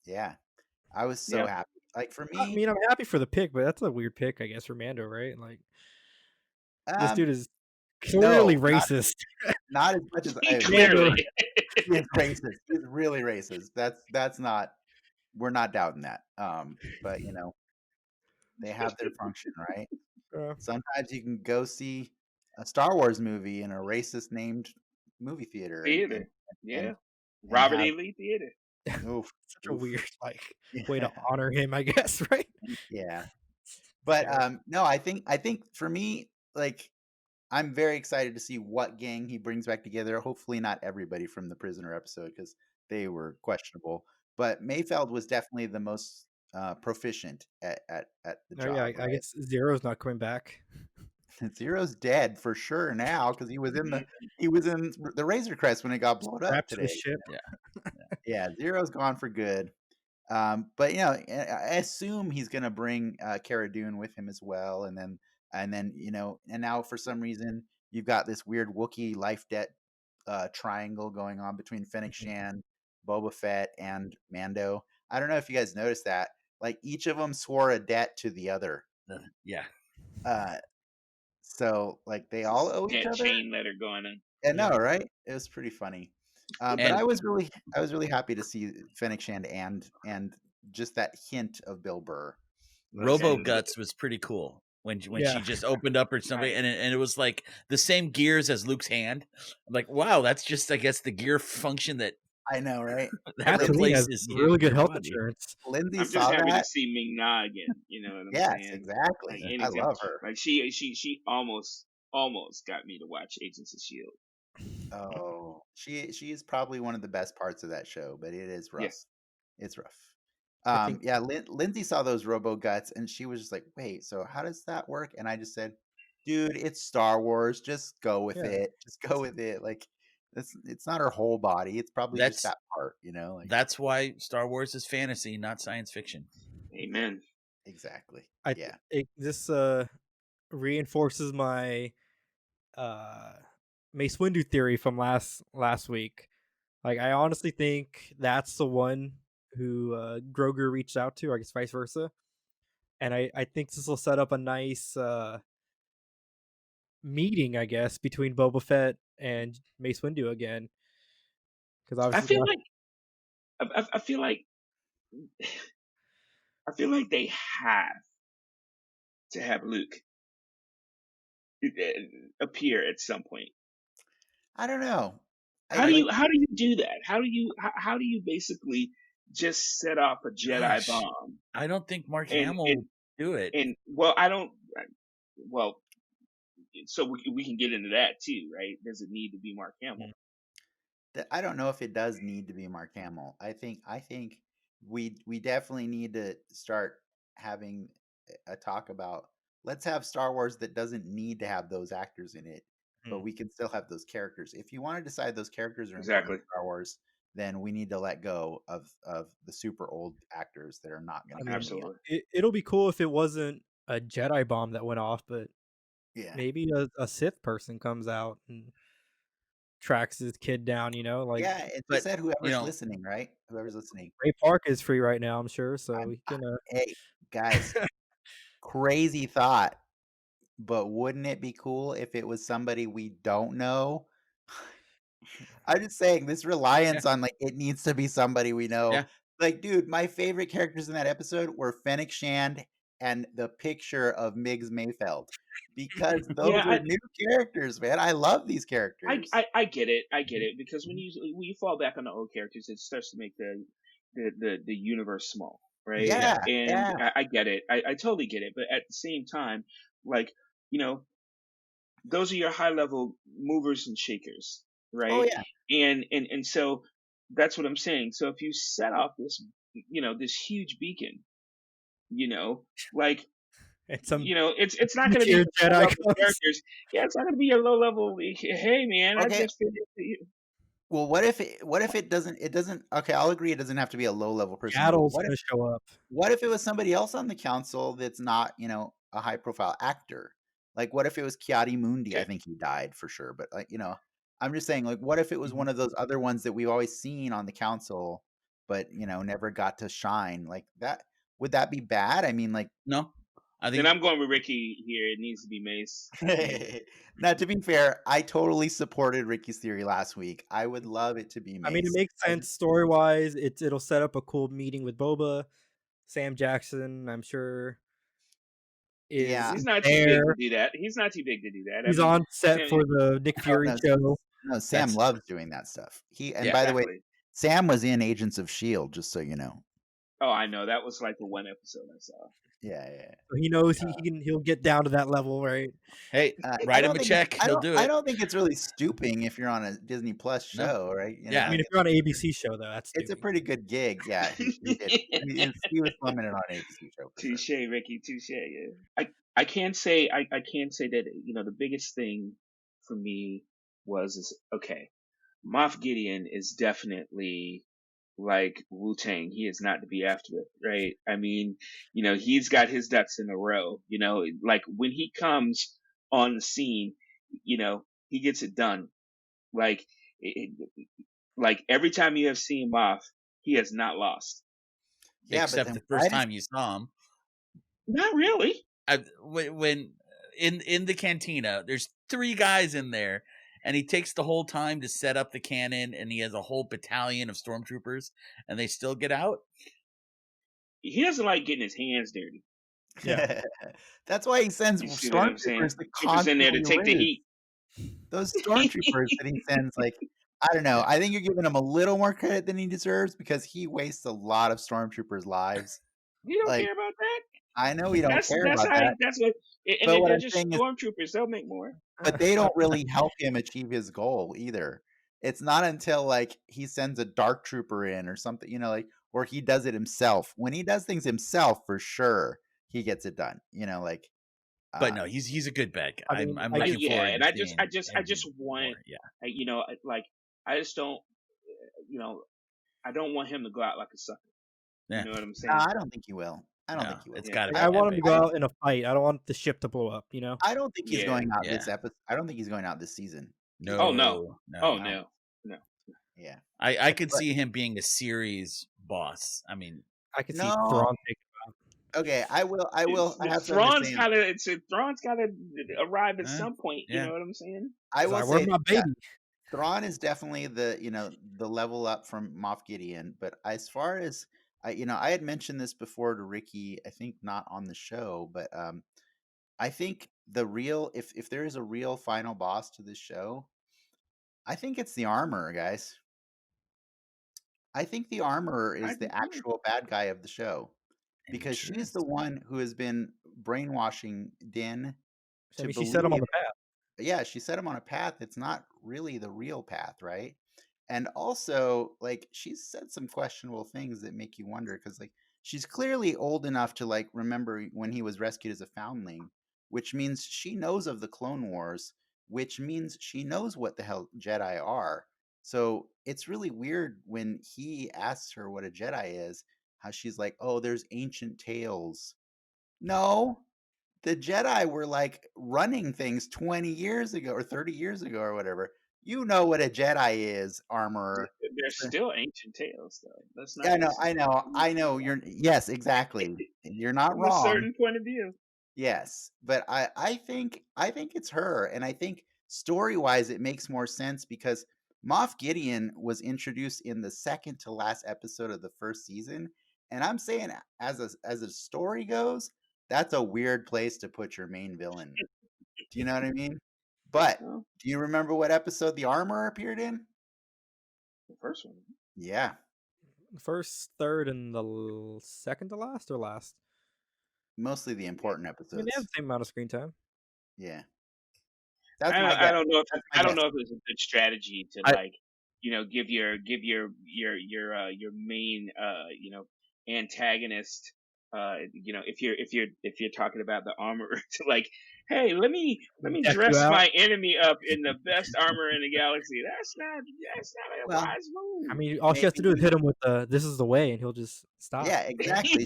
Speaker 1: Yeah. I was so
Speaker 4: Yeah.
Speaker 1: happy. Like for
Speaker 2: I
Speaker 1: me,
Speaker 2: mean, I'm happy for the pick, but that's a weird pick, I guess, for Mando, right? Like this dude is clearly
Speaker 1: no,
Speaker 2: racist.
Speaker 1: not as much as
Speaker 4: Clearly.
Speaker 1: he's racist. He's really racist. That's not we're not doubting that. But they have their function, right? Sometimes you can go see a Star Wars movie in a racist named movie theater.
Speaker 4: Theater. Yeah.
Speaker 1: and
Speaker 4: Robert
Speaker 1: have-
Speaker 4: E. Lee Theater.
Speaker 1: Oof,
Speaker 2: Such a
Speaker 1: oof.
Speaker 2: weird way to honor him, I guess, right?
Speaker 1: Yeah. But no, I think for me, like I'm very excited to see what gang he brings back together. Hopefully not everybody from the Prisoner episode because they were questionable. But Mayfeld was definitely the most proficient at the job.
Speaker 2: Yeah,
Speaker 1: right?
Speaker 2: I guess Zero's not coming back.
Speaker 1: Zero's dead for sure now because he was in the Razor Crest when it got blown up
Speaker 2: Strapped to
Speaker 1: today.
Speaker 2: the ship.
Speaker 1: Yeah, Zero's gone for good. But I assume he's gonna bring Cara Dune with him as well, and then and now for some reason you've got this weird Wookiee life debt triangle going on between Fennec Shan, Boba Fett, and Mando. I don't know if you guys noticed that. Like each of them swore a debt to the other.
Speaker 3: Yeah.
Speaker 1: So like they all owe each
Speaker 4: That
Speaker 1: other.
Speaker 4: chain letter going on.
Speaker 1: I know, right? It was pretty funny. But
Speaker 3: And-
Speaker 1: I was really happy to see Fennec Shand and just that hint of Bill Burr.
Speaker 3: Robo Guts was pretty cool when
Speaker 2: Yeah.
Speaker 3: she just opened up or something, and it was like the same gears as Luke's hand. I'm like, wow, that's just I guess the gear function that
Speaker 1: I know, right?
Speaker 3: that
Speaker 2: Tatooine has
Speaker 3: replaces
Speaker 2: really good
Speaker 3: your
Speaker 2: health
Speaker 3: body.
Speaker 2: insurance.
Speaker 1: Lindsay
Speaker 4: I'm just
Speaker 1: saw
Speaker 4: happy
Speaker 1: that.
Speaker 4: to see Ming Na again. You know what I'm
Speaker 1: Yes,
Speaker 4: saying?
Speaker 1: exactly.
Speaker 4: Like
Speaker 1: I
Speaker 4: anything.
Speaker 1: love her.
Speaker 4: Like she almost got me to watch Agents of Shield.
Speaker 1: Oh, she is probably one of the best parts of that show, but it is rough.
Speaker 4: Yes.
Speaker 1: It's rough.
Speaker 2: I think-
Speaker 1: Yeah, Lindsay saw those Robo Guts and she was just like, "Wait, so how does that work?" And I just said, "Dude, it's Star Wars. Just go with
Speaker 2: Yeah.
Speaker 1: it. Just go with it. Like, it's not her whole body. It's probably just
Speaker 3: That's-
Speaker 1: that part, Like,
Speaker 3: That's why Star Wars is fantasy, not science fiction.
Speaker 4: Amen.
Speaker 1: exactly.
Speaker 2: Yeah. This reinforces my Mace Windu theory from last week. Like, I honestly think that's the one who Grogu reached out to, I guess vice versa. And I think this will set up a nice meeting, I guess, between Boba Fett and Mace Windu again. Because
Speaker 4: I feel like they have to have Luke appear at some point.
Speaker 1: I don't know.
Speaker 4: How do you do that? How do you basically just set off a Jedi
Speaker 3: Gosh.
Speaker 4: bomb?
Speaker 3: I don't think Mark
Speaker 4: And-
Speaker 3: Hamill
Speaker 4: and-
Speaker 3: would do it.
Speaker 4: And I don't. Well, so we can get into that too, right? Does it need to be Mark Hamill?
Speaker 1: I don't know if it does need to be Mark Hamill. I think we definitely need to start having a talk about let's have Star Wars that doesn't need to have those actors in it, but we can still have those characters. If you want to decide those characters are important
Speaker 4: Exactly.
Speaker 1: in Star Wars, then we need to let go of the super old actors that are not going to
Speaker 4: Absolutely.
Speaker 2: it'll be cool if it wasn't a Jedi bomb that went off, but
Speaker 1: Yeah.
Speaker 2: maybe a Sith person comes out and tracks his kid down, like
Speaker 1: Yeah, it
Speaker 3: but,
Speaker 1: just said whoever's
Speaker 3: know-
Speaker 1: listening, right? Whoever's listening.
Speaker 2: Ray Park is free right now, I'm sure, so we can
Speaker 1: Hey, guys, crazy thought, but wouldn't it be cool if it was somebody we don't know? I'm just saying this reliance on like it needs to be somebody we know.
Speaker 3: Yeah.
Speaker 1: Like, dude, my favorite characters in that episode were Fennec Shand and the picture of Miggs Mayfeld because those are new characters, man. I love these characters.
Speaker 4: I get it because when you fall back on the old characters, it starts to make the universe small, right?
Speaker 1: Yeah,
Speaker 4: And
Speaker 1: yeah.
Speaker 4: I get it. I totally get it. But at the same time, like, you know, those are your high level movers and shakers,
Speaker 1: Oh
Speaker 4: right?
Speaker 1: yeah.
Speaker 4: And so that's what I'm saying. So if you set off this, this huge beacon, like,
Speaker 2: And some
Speaker 4: it's not going to be
Speaker 2: tier
Speaker 4: low
Speaker 2: Jedi
Speaker 4: level
Speaker 2: comes.
Speaker 4: characters. Yeah, it's not going to be a low level. Hey man, I
Speaker 1: Okay.
Speaker 4: just finished.
Speaker 1: Well, what if it doesn't okay, I'll agree it doesn't have to be a low level person, but
Speaker 2: Yaddle's gonna show up.
Speaker 1: what if it was somebody else on the council that's not, a high profile actor? Like what if it was Kiadi Mundi? I
Speaker 4: Okay.
Speaker 1: think he died for sure, but like, I'm just saying like what if it was
Speaker 3: Mhm.
Speaker 1: one of those other ones that we've always seen on the council but, never got to shine? Like that would that be bad? I mean like
Speaker 3: No, I
Speaker 4: Then
Speaker 3: think
Speaker 4: I'm going with Ricky here. It needs to be Mace.
Speaker 1: now to be fair, I totally supported Ricky's theory last week. I would love it to be
Speaker 2: I mean, it
Speaker 1: Mace.
Speaker 2: makes sense story wise. It'll set up a cool meeting with Boba. Sam Jackson, I'm sure, is
Speaker 1: Yeah.
Speaker 4: He's not too big to
Speaker 2: there.
Speaker 4: do that. He's not too big to do that. I
Speaker 2: He's
Speaker 4: mean,
Speaker 2: on set
Speaker 4: Sam,
Speaker 2: for the Nick
Speaker 1: No,
Speaker 2: Fury
Speaker 1: no,
Speaker 2: show.
Speaker 1: no, Sam
Speaker 3: that's
Speaker 1: loves doing that stuff. And
Speaker 3: yeah.
Speaker 1: by the way,
Speaker 4: exactly.
Speaker 1: Sam was in Agents of Shield, just so you know.
Speaker 4: Oh, I know. That was like the one episode I saw.
Speaker 1: Yeah, yeah.
Speaker 2: So he knows he'll get down to that level, right?
Speaker 3: Hey,
Speaker 1: I
Speaker 3: write
Speaker 1: don't
Speaker 3: him a
Speaker 1: think it's,
Speaker 3: check. He'll do
Speaker 1: I
Speaker 3: it.
Speaker 1: don't think it's really stooping if you're on a Disney Plus
Speaker 3: No.
Speaker 1: show, right?
Speaker 3: Yeah.
Speaker 2: I mean, if you're on an ABC show, though, that's
Speaker 1: It's a
Speaker 2: stupid.
Speaker 1: pretty good gig. Yeah, he did. He was plumbing it on an ABC show for sure.
Speaker 4: Touche, Ricky. Touche. Yeah. I can't say I can't say that the biggest thing for me is okay. Moff Gideon is definitely like Wu-Tang. He is not to be after it, right? I mean, he's got his ducks in a row. Like when he comes on the scene, he gets it done. Like, like every time you have seen Moff, he has not lost.
Speaker 1: Yeah, but
Speaker 3: Except
Speaker 1: then
Speaker 3: the
Speaker 1: why
Speaker 3: first
Speaker 1: does
Speaker 3: time you saw him.
Speaker 4: Not really.
Speaker 3: When in the cantina, there's 3 guys in there, and he takes the whole time to set up the cannon, and he has a whole battalion of stormtroopers, and they still get out.
Speaker 4: He doesn't like getting his hands dirty.
Speaker 2: Yeah.
Speaker 1: That's why he sends
Speaker 4: You see what I'm saying?
Speaker 1: stormtroopers to
Speaker 4: Troopers in there to
Speaker 1: constantly
Speaker 4: take the
Speaker 1: raise.
Speaker 4: heat.
Speaker 1: Those stormtroopers that he sends, like, I don't know. I think you're giving him a little more credit than he deserves because he wastes a lot of stormtroopers' lives.
Speaker 4: You don't
Speaker 1: Like,
Speaker 4: care about that.
Speaker 1: I know we don't
Speaker 4: That's
Speaker 1: care
Speaker 4: that's
Speaker 1: about
Speaker 4: how.
Speaker 1: that,
Speaker 4: That's what. And
Speaker 1: but what
Speaker 4: they're
Speaker 1: I'm
Speaker 4: just
Speaker 1: saying is,
Speaker 4: stormtroopers. They'll make more.
Speaker 1: but they don't really help him achieve his goal either. It's not until like he sends a dark trooper in or something, like, or he does it himself. When he does things himself, for sure, he gets it done. Like,
Speaker 3: But no, he's a good bad guy.
Speaker 2: I mean,
Speaker 3: I'm
Speaker 2: I
Speaker 3: looking
Speaker 2: just-
Speaker 3: forward.
Speaker 4: And
Speaker 3: to
Speaker 4: I just
Speaker 3: seeing
Speaker 4: want,
Speaker 3: more, yeah.
Speaker 4: like I just don't, I don't want him to go out like a sucker.
Speaker 3: Yeah.
Speaker 4: You know what I'm saying?
Speaker 1: I don't think he will. I don't
Speaker 3: No,
Speaker 1: think he will.
Speaker 3: it's
Speaker 4: Yeah.
Speaker 3: got to be.
Speaker 2: I want him to
Speaker 3: epic.
Speaker 2: go out in a fight. I don't want the ship to blow up.
Speaker 1: I don't think he's
Speaker 4: Yeah.
Speaker 1: going out
Speaker 3: Yeah.
Speaker 1: this episode. I don't think he's going out this season.
Speaker 3: No.
Speaker 4: Oh, no. Oh
Speaker 1: no.
Speaker 4: no.
Speaker 1: Yeah.
Speaker 3: I could see him being a series boss. I mean,
Speaker 2: I could see
Speaker 1: No.
Speaker 2: Thrawn taking
Speaker 1: Okay, I will. I have to
Speaker 4: Thrawn's
Speaker 1: understand.
Speaker 4: Thrawn's gotta arrive at
Speaker 3: Eh,
Speaker 4: some point.
Speaker 3: yeah.
Speaker 4: You know what I'm saying?
Speaker 1: I will
Speaker 2: Where's
Speaker 1: say
Speaker 2: my baby?
Speaker 1: Thrawn is definitely the level up from Moff Gideon. But as far as I had mentioned this before to Ricky. I think not on the show, but I think the real if there is a real final boss to this show, I think it's the Armorer, guys. I think the Armorer
Speaker 4: I
Speaker 1: is the
Speaker 4: do too.
Speaker 1: actual bad guy of the show because she's the one who has been brainwashing Din
Speaker 2: I
Speaker 1: to
Speaker 2: mean, she set him on
Speaker 1: believe.
Speaker 2: the path.
Speaker 1: Yeah, she set him on a path that's not really the real path, right? And also, like, she's said some questionable things that make you wonder because, like, she's clearly old enough to like remember when he was rescued as a foundling, which means she knows of the Clone Wars, which means she knows what the hell Jedi are. So it's really weird when he asks her what a Jedi is, how she's like, "Oh, there's ancient tales." No, the Jedi were like running things 20 years ago or 30 years ago or whatever. You know what a Jedi is, Armorer.
Speaker 4: They're still ancient tales, though. That's not.
Speaker 1: Yeah, I know. Yes, exactly. You're not
Speaker 4: From a
Speaker 1: wrong.
Speaker 4: certain point of view.
Speaker 1: Yes, but I think it's her, and I think story wise it makes more sense because Moff Gideon was introduced in the second to last episode of the first season, and I'm saying as a story goes, that's a weird place to put your main villain. Do you know what I mean? But
Speaker 4: Well,
Speaker 1: do you remember what episode the Armor appeared in?
Speaker 4: the first one.
Speaker 1: Yeah,
Speaker 2: First, third, and the second to last or last?
Speaker 1: Mostly the important
Speaker 2: I mean, they have
Speaker 1: episodes.
Speaker 2: the same amount of screen time.
Speaker 1: Yeah, that's
Speaker 4: I
Speaker 1: my
Speaker 4: don't,
Speaker 1: guess.
Speaker 4: I don't know if
Speaker 1: That's my
Speaker 4: I don't
Speaker 1: guess.
Speaker 4: know if it's a good strategy to
Speaker 3: I
Speaker 4: like, give your main antagonist, if you're talking about the armor to like, hey, let me
Speaker 2: Deck you
Speaker 4: dress
Speaker 2: out.
Speaker 4: my enemy up in the best armor in the galaxy. That's not a
Speaker 1: Well,
Speaker 4: wise
Speaker 2: I
Speaker 4: move.
Speaker 2: mean, all she has to do is
Speaker 1: maybe.
Speaker 2: hit him with the "This is the way," and he'll just stop.
Speaker 1: Yeah, exactly.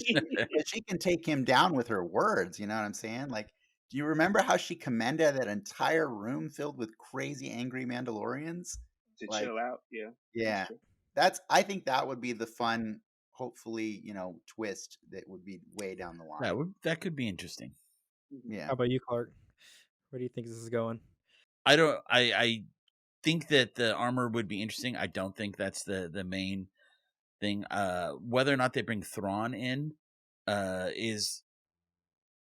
Speaker 1: She can take him down with her words. You know what I'm saying? Like, do you remember how she commanded that entire room filled with crazy, angry Mandalorians?
Speaker 4: To
Speaker 1: Like,
Speaker 4: chill out, yeah, that's
Speaker 1: yeah,
Speaker 4: true.
Speaker 1: I think that would be the fun, hopefully, twist that would be way down the line.
Speaker 3: that could be interesting.
Speaker 4: Mhm.
Speaker 1: Yeah.
Speaker 2: How about you, Clark? Where do you think this is going?
Speaker 3: I think that the armor would be interesting. I don't think that's the main thing. Whether or not they bring Thrawn in, is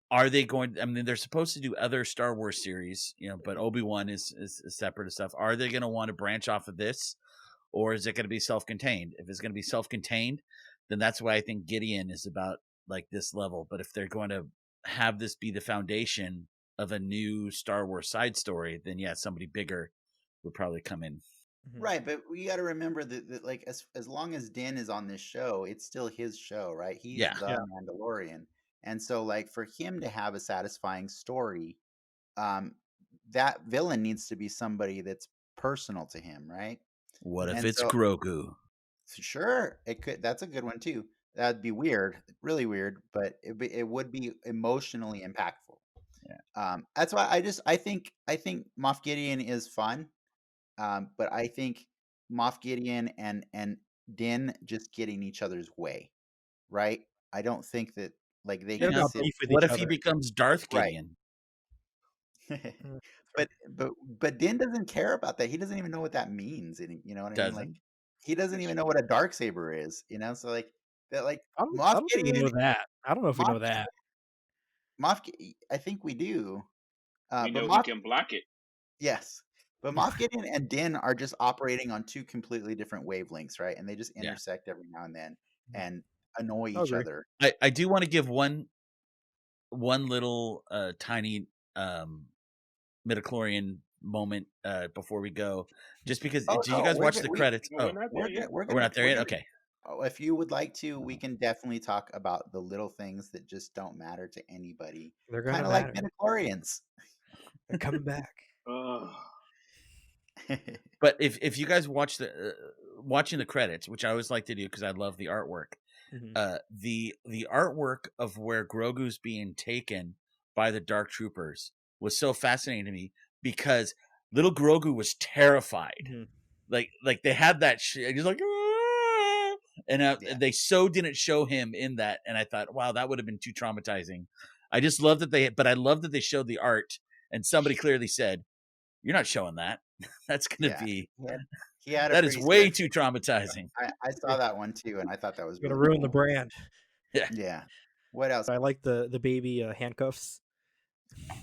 Speaker 3: are they going? I mean, they're supposed to do other Star Wars series, but Obi-Wan is separate and stuff. Are they going to want to branch off of this, or is it going to be self-contained? If it's going to be self-contained, then that's why I think Gideon is about like this level. But if they're going to have this be the foundation of a new Star Wars side story, then yeah, somebody bigger would probably come in.
Speaker 2: Mhm.
Speaker 1: Right, but we got to remember that like as long as Din is on this show, it's still his show, right? He's
Speaker 3: Yeah.
Speaker 1: the
Speaker 2: Yeah.
Speaker 1: Mandalorian, and so like for him to have a satisfying story, um, that villain needs to be somebody that's personal to him, right?
Speaker 3: What if
Speaker 1: And
Speaker 3: it's
Speaker 1: so
Speaker 3: Grogu?
Speaker 1: sure, it could. That's a good one too. That'd be weird, really weird, but it would be emotionally impactful.
Speaker 3: Yeah.
Speaker 1: That's why I think Moff Gideon is fun. But I think Moff Gideon and Din just get in each other's way, right? I don't think that like they
Speaker 2: They don't
Speaker 1: can
Speaker 2: got
Speaker 1: sit
Speaker 2: beef with
Speaker 3: What
Speaker 2: each
Speaker 3: if he
Speaker 2: other.
Speaker 3: becomes Darth
Speaker 1: right.
Speaker 3: Gideon?
Speaker 2: Mm,
Speaker 1: but but Din doesn't care about that. He doesn't even know what that means. And you know what I mean? Like
Speaker 3: Doesn't.
Speaker 1: he doesn't even know what a dark saber is. So like that like
Speaker 2: I
Speaker 1: Moff
Speaker 2: don't think we
Speaker 1: Gideon,
Speaker 2: know that. I don't know if we
Speaker 1: Moff,
Speaker 2: know that.
Speaker 1: I think we do.
Speaker 4: We
Speaker 1: But
Speaker 4: know he
Speaker 1: Moff,
Speaker 4: can block it.
Speaker 1: yes. But Moff Gideon and Din are just operating on two completely different wavelengths, right? And they just
Speaker 3: Yeah.
Speaker 1: intersect every now and then
Speaker 2: Mhm.
Speaker 1: and annoy
Speaker 2: I
Speaker 1: each
Speaker 2: agree.
Speaker 1: other.
Speaker 3: I do want to give one little tiny midi-chlorian moment before we go, just because.
Speaker 1: Oh
Speaker 3: Did you
Speaker 1: no,
Speaker 3: guys watch the credits?
Speaker 4: No, we're not there
Speaker 1: we're
Speaker 4: yet.
Speaker 1: gonna we're
Speaker 3: Oh, we're
Speaker 1: gonna
Speaker 3: not there
Speaker 1: we're
Speaker 3: yet.
Speaker 1: gonna.
Speaker 3: Okay.
Speaker 1: Oh, if you would like to, we can definitely talk about the little things that just don't matter to anybody,
Speaker 2: They're
Speaker 1: kind
Speaker 2: gonna
Speaker 1: of like
Speaker 2: matter.
Speaker 1: midi-chlorians.
Speaker 2: They're coming back.
Speaker 4: Ugh.
Speaker 3: But if you guys watch watching the credits, which I always like to do because I love the artwork,
Speaker 2: Mhm.
Speaker 3: the artwork of where Grogu's being taken by the Dark Troopers was so fascinating to me because little Grogu was terrified.
Speaker 2: Mhm.
Speaker 3: Like they had that he's like, "Ah!" And
Speaker 1: Yeah.
Speaker 3: they so didn't show him in that, and I thought, wow, that would have been too traumatizing. I just love that I love that they showed the art, and somebody clearly said, "You're not showing that. That's gonna
Speaker 1: Yeah,
Speaker 3: be
Speaker 1: he had a
Speaker 3: that is
Speaker 1: pretty
Speaker 3: way
Speaker 1: scary.
Speaker 3: too traumatizing."
Speaker 1: I saw that one too, and I thought that was
Speaker 2: Gonna
Speaker 1: really
Speaker 2: ruin the
Speaker 1: cool.
Speaker 2: brand.
Speaker 3: Yeah.
Speaker 1: Yeah. What else?
Speaker 2: I like the baby handcuffs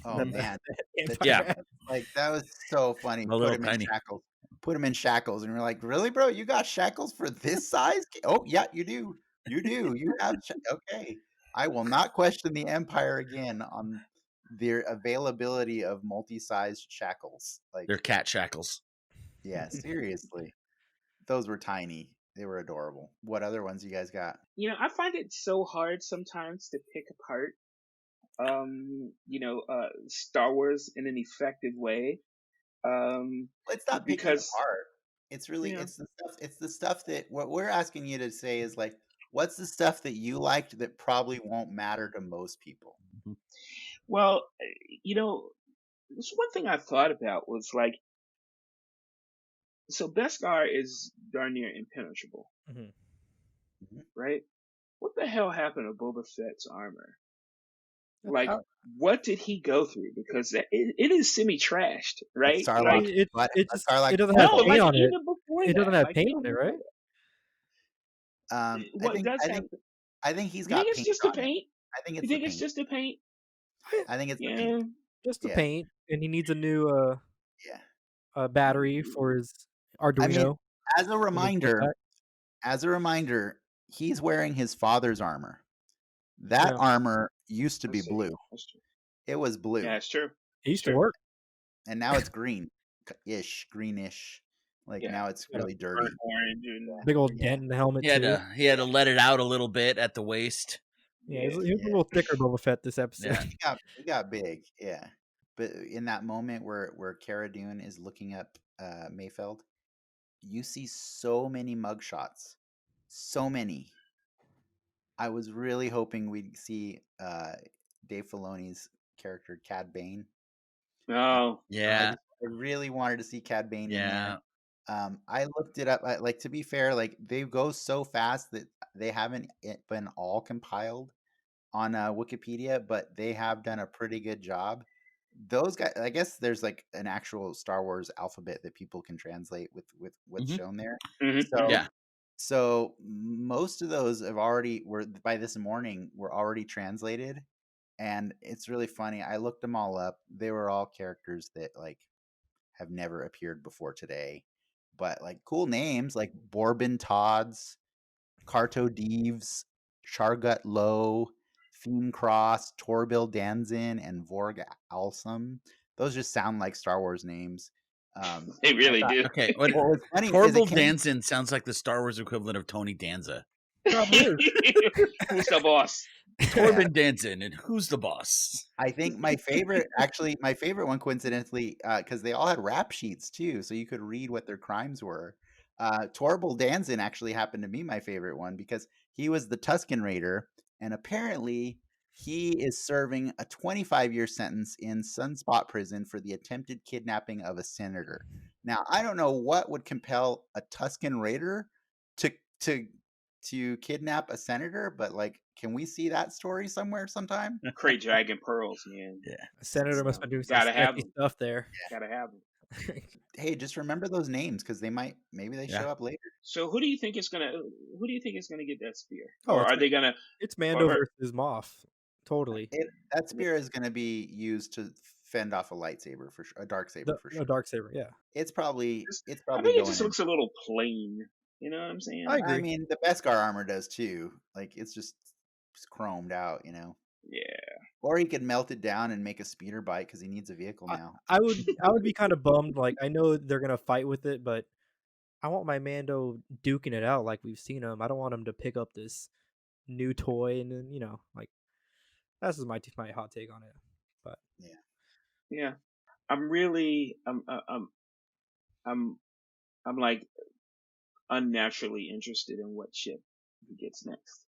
Speaker 1: Oh
Speaker 2: that
Speaker 3: Mhm.
Speaker 1: man,
Speaker 2: the
Speaker 1: the
Speaker 3: Yeah,
Speaker 2: Empire has.
Speaker 1: like that was so funny.
Speaker 3: a
Speaker 1: Put
Speaker 3: little
Speaker 1: him in
Speaker 3: tiny.
Speaker 1: shackles. Put him in shackles, and we're like, really, bro? You got shackles for this size? Oh yeah, you do. You do. You have. Okay. I will not question the Empire again on their availability of multi-sized shackles. Like,
Speaker 3: They're cat shackles.
Speaker 1: yeah, seriously, those were tiny. They were adorable. What other ones you guys got?
Speaker 4: I find it so hard sometimes to pick apart, Star Wars in an effective way.
Speaker 1: Well, it's not picking
Speaker 4: Because,
Speaker 1: apart. It's really
Speaker 4: you know,
Speaker 1: it's the stuff that what we're asking you to say is like, what's the stuff that you liked that probably won't matter to most people?
Speaker 3: Mhm.
Speaker 4: well, there's one thing I thought about was like, so Beskar is darn near impenetrable,
Speaker 2: Mhm.
Speaker 1: Mhm.
Speaker 4: right? What the hell happened to Boba Fett's armor?
Speaker 2: That's
Speaker 4: Like,
Speaker 2: how-
Speaker 4: what did he go through? Because it is semi-trashed,
Speaker 1: That's
Speaker 4: right?
Speaker 2: I
Speaker 4: Like,
Speaker 1: Sarlacc's
Speaker 2: mean,
Speaker 1: butt.
Speaker 2: it
Speaker 1: That's
Speaker 2: just
Speaker 1: Sarlacc's
Speaker 2: it doesn't
Speaker 1: butt
Speaker 2: have
Speaker 4: no,
Speaker 1: hole.
Speaker 2: paint
Speaker 4: like
Speaker 2: on it.
Speaker 4: even before
Speaker 2: It doesn't
Speaker 4: that,
Speaker 2: have
Speaker 4: like
Speaker 2: paint on
Speaker 4: even
Speaker 2: it,
Speaker 4: before
Speaker 2: right?
Speaker 4: that,
Speaker 1: I
Speaker 4: what
Speaker 1: think
Speaker 4: does have?
Speaker 1: I think he's
Speaker 4: You think
Speaker 1: got
Speaker 4: it's
Speaker 1: paint
Speaker 4: just the
Speaker 1: on it.
Speaker 4: paint?
Speaker 1: I think
Speaker 4: You
Speaker 1: it's the
Speaker 4: think it's
Speaker 1: paint.
Speaker 4: just the paint?
Speaker 2: I-
Speaker 1: I think it's the paint.
Speaker 4: Yeah.
Speaker 2: Just the
Speaker 1: Yeah,
Speaker 2: paint, and he needs a new
Speaker 1: yeah.
Speaker 2: battery for his
Speaker 1: I mean,
Speaker 2: Arduino
Speaker 1: as a
Speaker 2: when he goes
Speaker 1: reminder,
Speaker 2: back.
Speaker 1: as a reminder, he's wearing his father's armor. That
Speaker 2: Yeah.
Speaker 1: armor used to be
Speaker 4: Let's see.
Speaker 1: blue.
Speaker 4: That's true.
Speaker 1: It was blue,
Speaker 4: Yeah, it's true.
Speaker 2: He used to
Speaker 4: Sure.
Speaker 2: work.
Speaker 1: and now it's green-ish, greenish. Like
Speaker 4: Yeah.
Speaker 1: now it's
Speaker 2: Yeah.
Speaker 1: really dirty.
Speaker 4: Burnt orange and
Speaker 2: Big old
Speaker 1: Yeah.
Speaker 2: dent in the helmet
Speaker 3: He had
Speaker 2: too.
Speaker 3: to let it out a little bit at the waist.
Speaker 2: Yeah, he was
Speaker 1: Yeah.
Speaker 2: a little thicker Boba Fett this episode.
Speaker 3: Yeah.
Speaker 1: He got big, yeah. But in that moment where Cara Dune is looking up Mayfeld, you see so many mugshots, so many. I was really hoping we'd see Dave Filoni's character Cad Bane.
Speaker 4: oh,
Speaker 3: Yeah.
Speaker 1: I really wanted to see Cad Bane in
Speaker 3: Yeah.
Speaker 1: there. I looked it up. Like, to be fair, like they go so fast that they haven't been all compiled on Wikipedia, but they have done a pretty good job. Those guys, I guess there's like an actual Star Wars alphabet that people can translate with what's
Speaker 3: Mhm.
Speaker 1: shown there.
Speaker 4: mhm,
Speaker 1: So
Speaker 3: Yeah.
Speaker 1: so most of those were by this morning were already translated, and it's really funny. I looked them all up. They were all characters that like have never appeared before today, but like cool names like Borbin Todds, Carto Deeves, Chargut Low, Fiend Cross, Torbil Danzin, and Vorg Alsum. Those just sound like Star Wars names.
Speaker 4: they really
Speaker 1: I thought-
Speaker 4: do.
Speaker 3: Okay. What
Speaker 1: What was funny is
Speaker 3: Torvald
Speaker 1: it came-
Speaker 3: Danson sounds like the Star Wars equivalent of Tony Danza.
Speaker 4: Who's the boss?
Speaker 3: Torben Danson, and who's the boss?
Speaker 1: I think my favorite one, coincidentally, because they all had rap sheets too, so you could read what their crimes were. Torbil Danzin actually happened to be my favorite one because he was the Tusken Raider, and apparently he is serving a 25-year sentence in Sunspot Prison for the attempted kidnapping of a senator. Now, I don't know what would compel a Tusken Raider to kidnap a senator, but like, can we see that story somewhere sometime?
Speaker 4: Crate Dragon Pearls, man.
Speaker 2: A senator must have been doing some
Speaker 4: Gotta have
Speaker 2: sketchy
Speaker 4: them.
Speaker 2: stuff there.
Speaker 4: Gotta have them.
Speaker 1: Hey, just remember those names because maybe they
Speaker 3: Yeah.
Speaker 1: show up later.
Speaker 4: So who do you think is gonna get that spear?
Speaker 2: Oh,
Speaker 4: Or
Speaker 2: it's
Speaker 4: are they gonna?
Speaker 2: It's Mando
Speaker 4: Or-
Speaker 2: versus Moff. Totally.
Speaker 1: That spear is going to be used to fend off a lightsaber for sure, a dark saber for sure.
Speaker 2: A dark saber, yeah.
Speaker 1: It's probably
Speaker 4: I think
Speaker 1: going
Speaker 4: it just
Speaker 1: in.
Speaker 4: looks a little plain. You know what I'm saying?
Speaker 2: I agree.
Speaker 1: I mean, the Beskar armor does too. Like it's just chromed out, you know.
Speaker 4: Yeah.
Speaker 1: Or he could melt it down and make a speeder bike because he needs a vehicle now.
Speaker 2: I would be kind of bummed. Like I know they're gonna fight with it, but I want my Mando duking it out like we've seen him. I don't want him to pick up this new toy and then like that's just my hot take on it. But
Speaker 4: Yeah. I'm really I'm like unnaturally interested in what ship he gets next.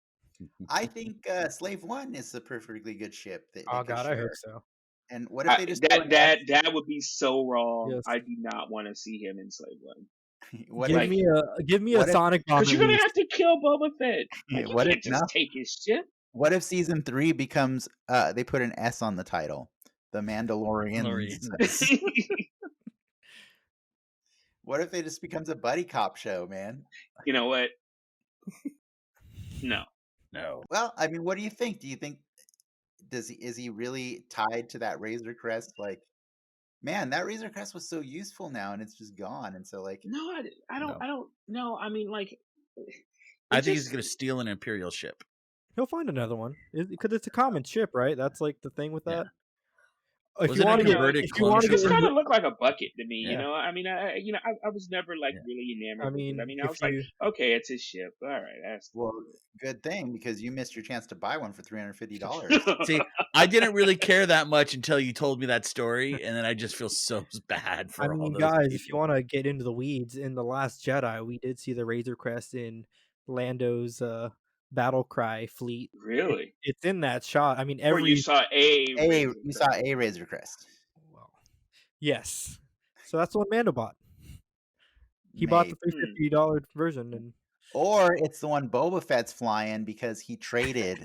Speaker 1: I think Slave One is a perfectly good ship that they
Speaker 2: oh
Speaker 1: could
Speaker 2: god, I
Speaker 1: share.
Speaker 2: hope so.
Speaker 1: And what if they just throw an
Speaker 4: that would be so wrong.
Speaker 2: Yes.
Speaker 4: I do not want to see him in Slave One.
Speaker 1: what
Speaker 2: Give
Speaker 1: if,
Speaker 2: me a
Speaker 1: what if-
Speaker 2: Sonic bomb.
Speaker 4: Because you're gonna have to kill Boba Fett.
Speaker 1: Yeah,
Speaker 4: Like, you
Speaker 1: what
Speaker 4: can't
Speaker 1: if
Speaker 4: just
Speaker 1: no?
Speaker 4: take his ship.
Speaker 1: What if season 3 becomes they put an S on the title, the Mandalorians? What if it just becomes a buddy cop show, man?
Speaker 4: You know what? No.
Speaker 3: No.
Speaker 1: Well, I mean, what do you think? Do you think is he really tied to that Razor Crest? Like, man, that Razor Crest was so useful now, and it's just gone. And so, like,
Speaker 4: No, I don't know. I mean, like,
Speaker 3: I think he's going to steal an Imperial ship.
Speaker 2: He'll find another one because it's a common ship, right? That's like the thing with
Speaker 3: Yeah.
Speaker 2: that. If
Speaker 3: Wasn't
Speaker 2: you
Speaker 3: it
Speaker 2: want to get,
Speaker 3: converted
Speaker 2: if you
Speaker 3: clone
Speaker 2: want to
Speaker 4: it just
Speaker 2: get,
Speaker 4: kind of looked like a bucket to me. You
Speaker 3: Yeah.
Speaker 4: know, I mean, I was never like really enamored.
Speaker 2: I mean,
Speaker 4: with it. I mean, I
Speaker 2: if
Speaker 4: was like,
Speaker 2: you-
Speaker 4: okay, it's his ship. All right, that's
Speaker 1: well, good thing because you missed your chance to buy one for $350.
Speaker 3: See, I didn't really care that much until you told me that story, and then I just feel so bad for
Speaker 2: I
Speaker 3: all
Speaker 2: mean,
Speaker 3: those
Speaker 2: guys, if you
Speaker 3: people.
Speaker 2: want to get into the weeds, in the Last Jedi, we did see the Razor Crest in Lando's battle cry fleet.
Speaker 4: Really?
Speaker 2: It's in that shot. I mean,
Speaker 4: Or you
Speaker 2: every
Speaker 4: saw
Speaker 1: you saw a Razor Crest.
Speaker 2: well, yes. So that's the one Mando bought. He bought the
Speaker 1: Maybe.
Speaker 2: $350 version, and
Speaker 1: Or it's the one Boba Fett's flying because he traded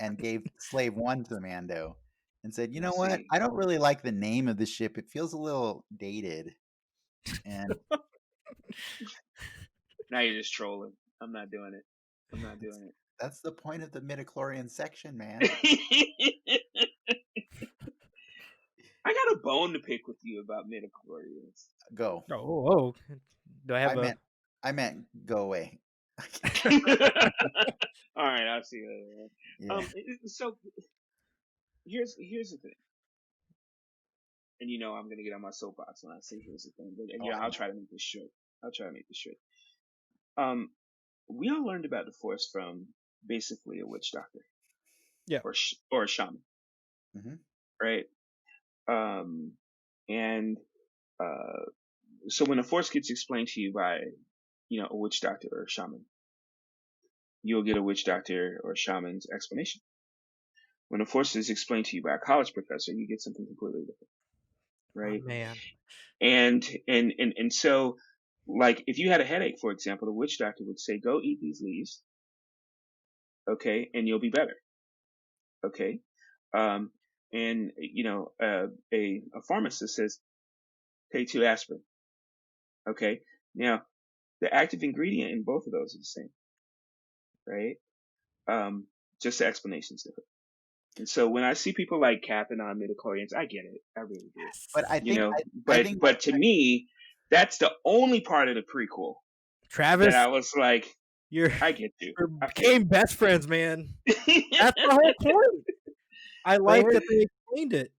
Speaker 1: and gave Slave One to Mando and said, you know
Speaker 4: Let's
Speaker 1: what?
Speaker 4: see.
Speaker 1: I don't really like the name of the ship. It feels a little dated. And
Speaker 4: now you're just trolling. I'm not doing it. I'm not doing
Speaker 1: that's the point of the midi-chlorian section, man.
Speaker 4: it. I got a bone to pick with you about midi-chlorians.
Speaker 1: Go.
Speaker 2: oh, do I have
Speaker 1: I meant go away.
Speaker 4: All right, I'll see.
Speaker 1: Yeah.
Speaker 4: So here's the thing, and I'm gonna get on my soapbox when I say here's the thing, but
Speaker 1: Oh, I
Speaker 4: I'll
Speaker 1: know.
Speaker 4: try to make this short. We all learned about the Force from basically a witch doctor,
Speaker 2: Yeah.
Speaker 4: or a shaman,
Speaker 1: Mhm.
Speaker 4: right? And so when the Force gets explained to you by a witch doctor or a shaman, you'll get a witch doctor or a shaman's explanation. When the Force is explained to you by a college professor, you get something completely different, right?
Speaker 2: Oh, man.
Speaker 4: And so, like, if you had a headache, for example, the witch doctor would say, "Go eat these leaves, okay, and you'll be better." Okay, and a pharmacist says, "Take 2 aspirin." Okay, now the active ingredient in both of those is the same, right? Just the explanation's different. And so when I see people like capping on midi-chlorians, I get it. I really do.
Speaker 1: But I think
Speaker 4: But to me, that's the only part of the prequel
Speaker 2: Travis,
Speaker 4: that I was like,
Speaker 2: you're
Speaker 4: I get you.
Speaker 2: we
Speaker 4: I feel
Speaker 2: became best friends, man. That's the whole point. I like that they explained it.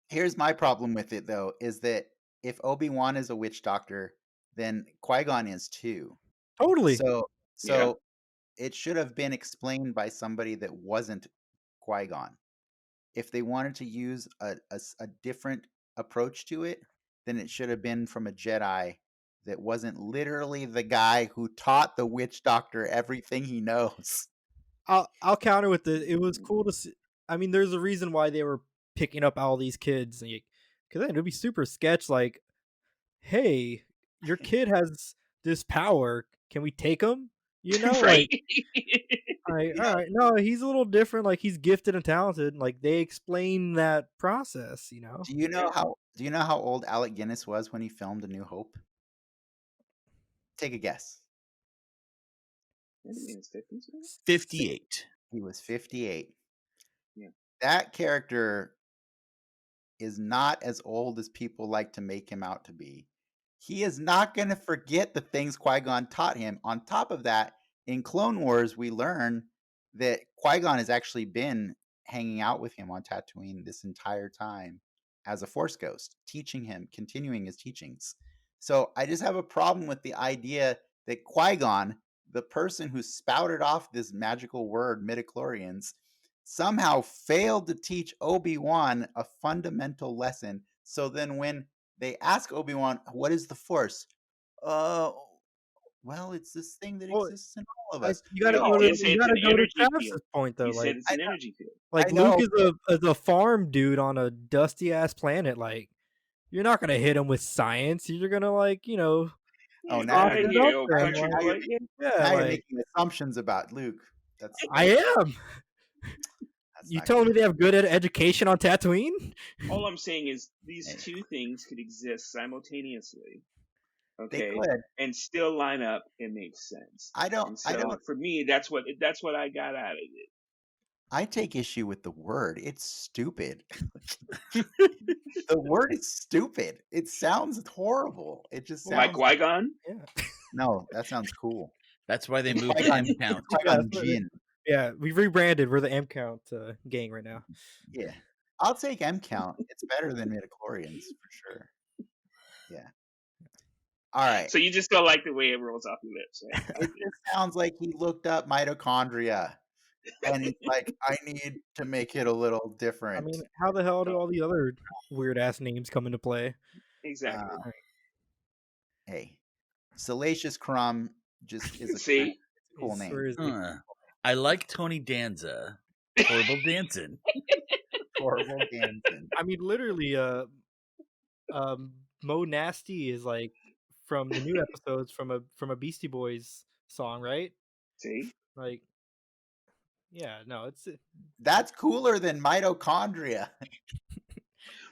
Speaker 1: here's my problem with it, though, is that if Obi-Wan is a witch doctor, then Qui-Gon is too.
Speaker 2: Totally.
Speaker 1: So
Speaker 4: Yeah.
Speaker 1: it should have been explained by somebody that wasn't Qui-Gon. If they wanted to use a different approach to it, then it should have been from a Jedi that wasn't literally the guy who taught the witch doctor everything he knows.
Speaker 2: I'll counter with it. It was cool to see. I mean, there's a reason why they were picking up all these kids, because then it'd be super sketch. Like, hey, your kid has this power. Can we take him?
Speaker 4: Right.
Speaker 2: All right, no, he's a little different. Like, he's gifted and talented. Like, they explain that process.
Speaker 1: Do you know how old Alec Guinness was when he filmed A New Hope? Take a guess.
Speaker 4: I think in his 50s, maybe?
Speaker 3: 58.
Speaker 1: He was 58.
Speaker 4: Yeah.
Speaker 1: That character is not as old as people like to make him out to be. He is not going to forget the things Qui-Gon taught him. On top of that, in Clone Wars, we learn that Qui-Gon has actually been hanging out with him on Tatooine this entire time as a Force ghost, teaching him, continuing his teachings. So I just have a problem with the idea that Qui-Gon, the person who spouted off this magical word, midi-chlorians, somehow failed to teach Obi-Wan a fundamental lesson. So then when they ask Obi-Wan, what is the Force? Well, it's this thing that
Speaker 2: Well,
Speaker 1: exists in all of us.
Speaker 2: You got to
Speaker 4: No,
Speaker 2: go to
Speaker 4: it's an energy
Speaker 2: Travis's
Speaker 4: field.
Speaker 2: point though.
Speaker 4: He said it's an energy field.
Speaker 2: Like
Speaker 1: I know.
Speaker 2: Luke is a farm dude on a dusty ass planet. Like, you're not gonna hit him with science. You're gonna
Speaker 1: Oh,
Speaker 4: Get
Speaker 1: now
Speaker 4: out of
Speaker 2: soften it
Speaker 4: here,
Speaker 2: up
Speaker 4: old
Speaker 2: for him,
Speaker 4: country
Speaker 2: like,
Speaker 4: boy. Yeah.
Speaker 2: yeah,
Speaker 1: you're
Speaker 2: like
Speaker 1: making assumptions about Luke. That's
Speaker 2: I am. You
Speaker 1: not
Speaker 2: telling me
Speaker 1: good.
Speaker 2: they have good education on Tatooine?
Speaker 4: All I'm saying is these
Speaker 1: Hey.
Speaker 4: two things could exist simultaneously,
Speaker 1: They
Speaker 4: okay,
Speaker 1: could.
Speaker 4: and still line up and make sense.
Speaker 1: I don't.
Speaker 4: And so for me, that's what I got out of it.
Speaker 1: I take issue with the word. It's stupid. The word is stupid. It sounds horrible. It just sounds
Speaker 4: Like Qui-Gon?
Speaker 2: Yeah.
Speaker 1: No, that sounds cool.
Speaker 3: That's why they moved to
Speaker 1: Qui-Gon,
Speaker 3: M count.
Speaker 1: Qui-Gon Jinn.
Speaker 2: Yeah, we've rebranded. We're the M Count gang right now.
Speaker 1: Yeah, I'll take M count. It's better than midi-chlorians for sure. Yeah. All right.
Speaker 4: So you just don't like the way it rolls off your lips, right?
Speaker 1: It just sounds like he looked up mitochondria, and he's like, I need to make it a little different.
Speaker 2: I mean, how the hell do all the other weird ass names come into play?
Speaker 4: Exactly.
Speaker 1: Hey, Salacious Crumb just is a
Speaker 4: See?
Speaker 1: cool
Speaker 2: Where
Speaker 1: name.
Speaker 2: is he?
Speaker 3: I like Tony Danza. Horrible dancing.
Speaker 1: Horrible Ganson.
Speaker 2: I mean, literally, Mo Nasty is like from the new episodes from a Beastie Boys song, right?
Speaker 4: See?
Speaker 2: Like, yeah, no, it's
Speaker 1: That's cooler than mitochondria.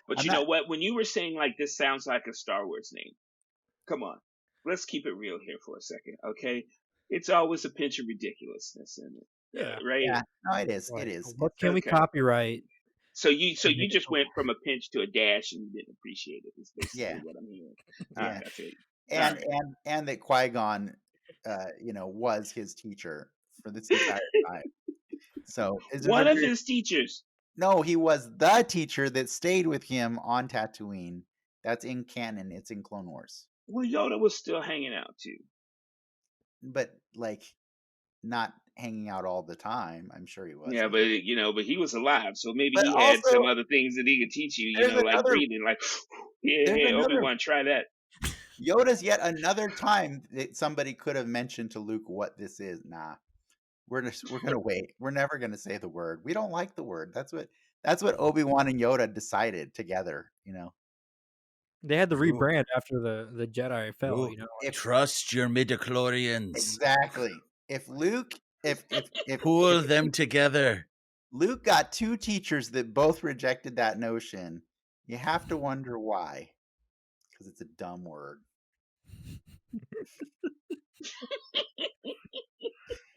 Speaker 4: But
Speaker 1: I'm
Speaker 4: you know
Speaker 1: not-
Speaker 4: what? When you were saying like this sounds like a Star Wars name, come on. Let's keep it real here for a second, okay? It's always a pinch of ridiculously in it.
Speaker 2: Yeah.
Speaker 4: Right?
Speaker 1: Yeah, no, it is.
Speaker 2: like,
Speaker 1: It is.
Speaker 2: what can we
Speaker 4: Okay.
Speaker 2: copyright?
Speaker 4: So you
Speaker 2: make it
Speaker 4: just
Speaker 2: cool.
Speaker 4: went from a pinch to a dash and you didn't appreciate it. Is basically
Speaker 1: Yeah.
Speaker 4: what I'm hearing.
Speaker 1: Yeah.
Speaker 4: That's it.
Speaker 1: And that Qui-Gon was his teacher for this entire time. So
Speaker 4: One of his teachers.
Speaker 1: No, he was the teacher that stayed with him on Tatooine. That's in canon. It's in Clone Wars.
Speaker 4: Well, Yoda was still hanging out too.
Speaker 1: But like not hanging out all the time. I'm sure he was.
Speaker 4: Yeah, but he was alive, so maybe
Speaker 1: But
Speaker 4: he had
Speaker 1: also,
Speaker 4: some other things that he could teach you.
Speaker 1: there's
Speaker 4: Like
Speaker 1: another
Speaker 4: breathing, like
Speaker 1: there's another
Speaker 4: Obi-Wan, try that.
Speaker 1: Yoda's yet another time that somebody could have mentioned to Luke what this is. Nah. We're gonna wait. We're never gonna say the word. We don't like the word. That's what Obi-Wan and Yoda decided together,
Speaker 2: They had to
Speaker 3: Ooh.
Speaker 2: rebrand after the Jedi fell.
Speaker 3: Ooh, trust your midi-chlorians.
Speaker 1: Exactly. If Luke, if
Speaker 3: Pull them together.
Speaker 1: Luke got two teachers that both rejected that notion, you have to wonder why. Because it's a dumb word.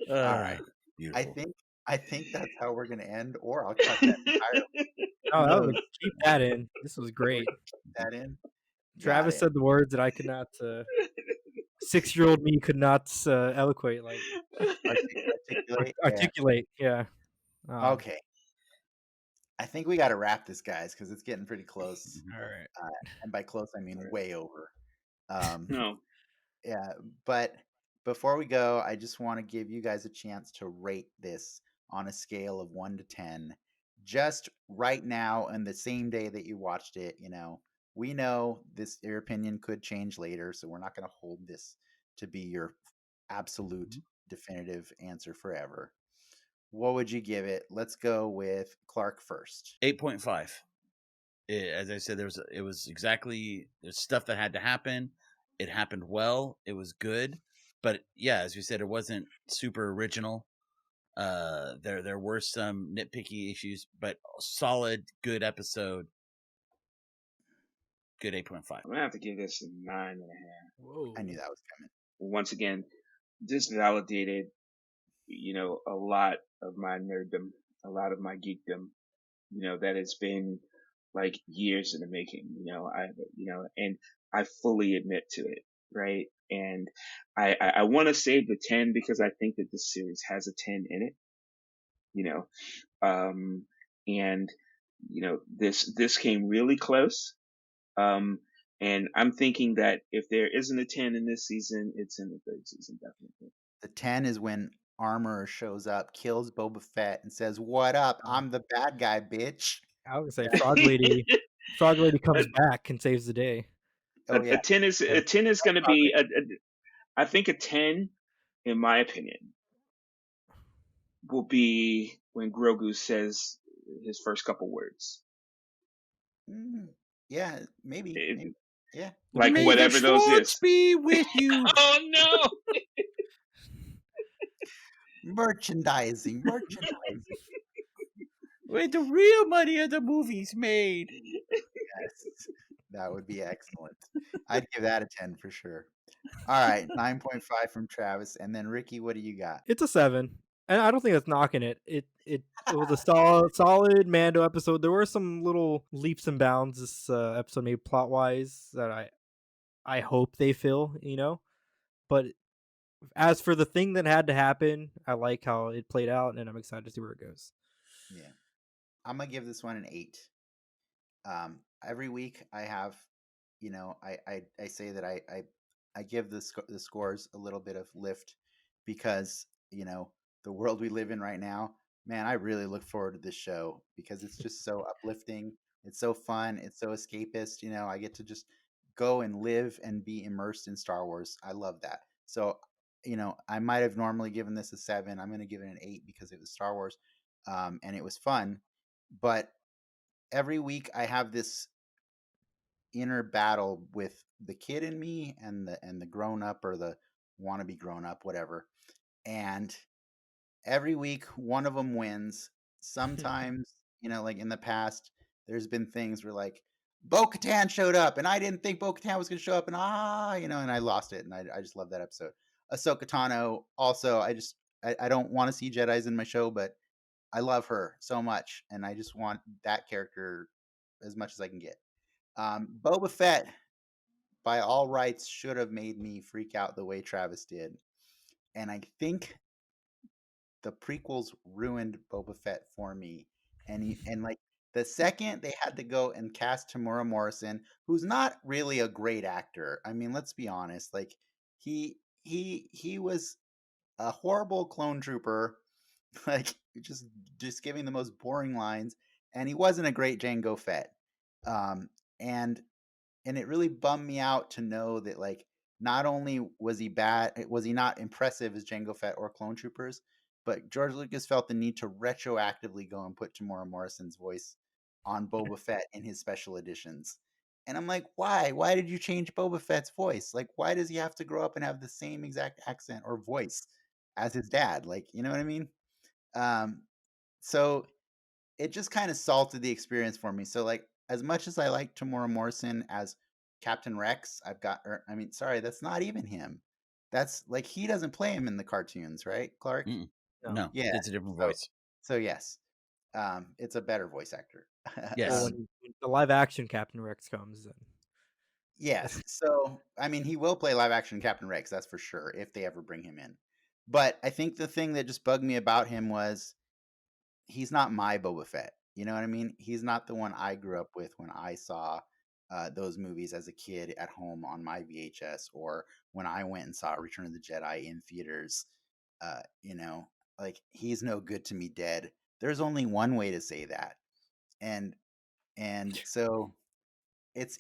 Speaker 1: All right.
Speaker 3: Beautiful.
Speaker 1: I think that's how we're gonna end, or I'll cut that entirely.
Speaker 2: Oh, keep that in. This was great.
Speaker 1: Keep that in.
Speaker 2: Travis said the words that I could not. 6-year-old me could not eloquate like articulate. Yeah.
Speaker 1: Okay. I think we got to wrap this, guys, because it's getting pretty close.
Speaker 2: All right.
Speaker 1: And by close, I mean way over.
Speaker 4: No.
Speaker 1: Yeah, but before we go, I just want to give you guys a chance to rate this on a scale of 1 to 10. Just right now, and the same day that you watched it, we know your opinion could change later, so we're not going to hold this to be your absolute definitive answer forever. What would you give it? Let's go with Clarke first.
Speaker 3: 8.5. As I said, it was exactly there's stuff that had to happen. It happened well. It was good, but yeah, as we said, it wasn't super original. There were some nitpicky issues, but solid, good episode. Good 8.5.
Speaker 4: I'm gonna have to give this a 9.5.
Speaker 2: Whoa!
Speaker 1: I knew that was coming.
Speaker 4: Once again, this validated, a lot of my nerddom, a lot of my geekdom, that has been like years in the making, and I fully admit to it, right? And I want to save the 10 because I think that this series has a 10 in it, and this came really close, and I'm thinking that if there isn't a 10 in this season, it's in the third season, definitely.
Speaker 1: The 10 is when Armorer shows up, kills Boba Fett, and says, "What up? I'm the bad guy, bitch."
Speaker 2: I was gonna say Frog Lady. Frog Lady comes back and saves the day.
Speaker 1: Oh yeah,
Speaker 4: a 10 is going to be I think a 10, in my opinion, will be when Grogu says his first couple words.
Speaker 1: Yeah, maybe. Yeah,
Speaker 4: like
Speaker 3: May
Speaker 4: whatever
Speaker 3: the
Speaker 4: those
Speaker 3: Schwartz
Speaker 4: is.
Speaker 3: be with you.
Speaker 4: Oh no!
Speaker 1: merchandising.
Speaker 3: Where the real money of the movies made.
Speaker 1: Yes, that would be excellent. I'd give that a 10 for sure. All right, 9.5 from Travis, and then Ricky, what do you got?
Speaker 2: It's a 7, and I don't think that's knocking it. It was a solid Mando episode. There were some little leaps and bounds this episode made plot wise that I hope they fill, But as for the thing that had to happen, I like how it played out, and I'm excited to see where it goes.
Speaker 1: Yeah, I'm gonna give this one an 8. Every week I have, I say that I give the scores a little bit of lift because the world we live in right now. Man, I really look forward to this show because it's just so uplifting. It's so fun. It's so escapist. I get to just go and live and be immersed in Star Wars. I love that. So, I might have normally given this a 7. I'm going to give it an 8 because it was Star Wars, and it was fun. But every week I have this inner battle with the kid in me and the grown up or the wannabe grown up, whatever. And every week one of them wins. Sometimes, like in the past, there's been things where like Bo-Katan showed up and I didn't think Bo-Katan was going to show up and and I lost it. And I just love that episode. Ahsoka Tano also, I don't want to see Jedis in my show, but I love her so much. And I just want that character as much as I can get. Boba Fett, by all rights, should have made me freak out the way Travis did. and I think the prequels ruined Boba Fett for me. And like the second they had to go and cast Tamura Morrison, who's not really a great actor. I mean, let's be honest. Like he was a horrible clone trooper, like just giving the most boring lines, and he wasn't a great Jango Fett. Um, and it really bummed me out to know that like not only was he not impressive as Jango Fett or Clone Troopers, but George Lucas felt the need to retroactively go and put Tamora Morrison's voice on Boba Fett in his special editions. And I'm like, why? Why did you change Boba Fett's voice? Like, why does he have to grow up and have the same exact accent or voice as his dad? Like, you know what I mean? Um, so it just kind of salted the experience for me. So like as much as I like Tamora Morrison as Captain Rex, I mean, sorry, that's not even him. That's like he doesn't play him in the cartoons, right, Clark?
Speaker 3: No,
Speaker 1: Yeah.
Speaker 3: it's a different
Speaker 1: So,
Speaker 3: voice.
Speaker 1: so yes, it's a better voice actor.
Speaker 3: Yes.
Speaker 2: Well, when the live action Captain Rex comes, then
Speaker 1: Yes. So I mean, he will play live action Captain Rex, that's for sure, if they ever bring him in. But I think the thing that just bugged me about him was he's not my Boba Fett. You know what I mean? He's not the one I grew up with when I saw those movies as a kid at home on my VHS, or when I went and saw Return of the Jedi in theaters. You know, like he's no good to me dead. There's only one way to say that, and so it's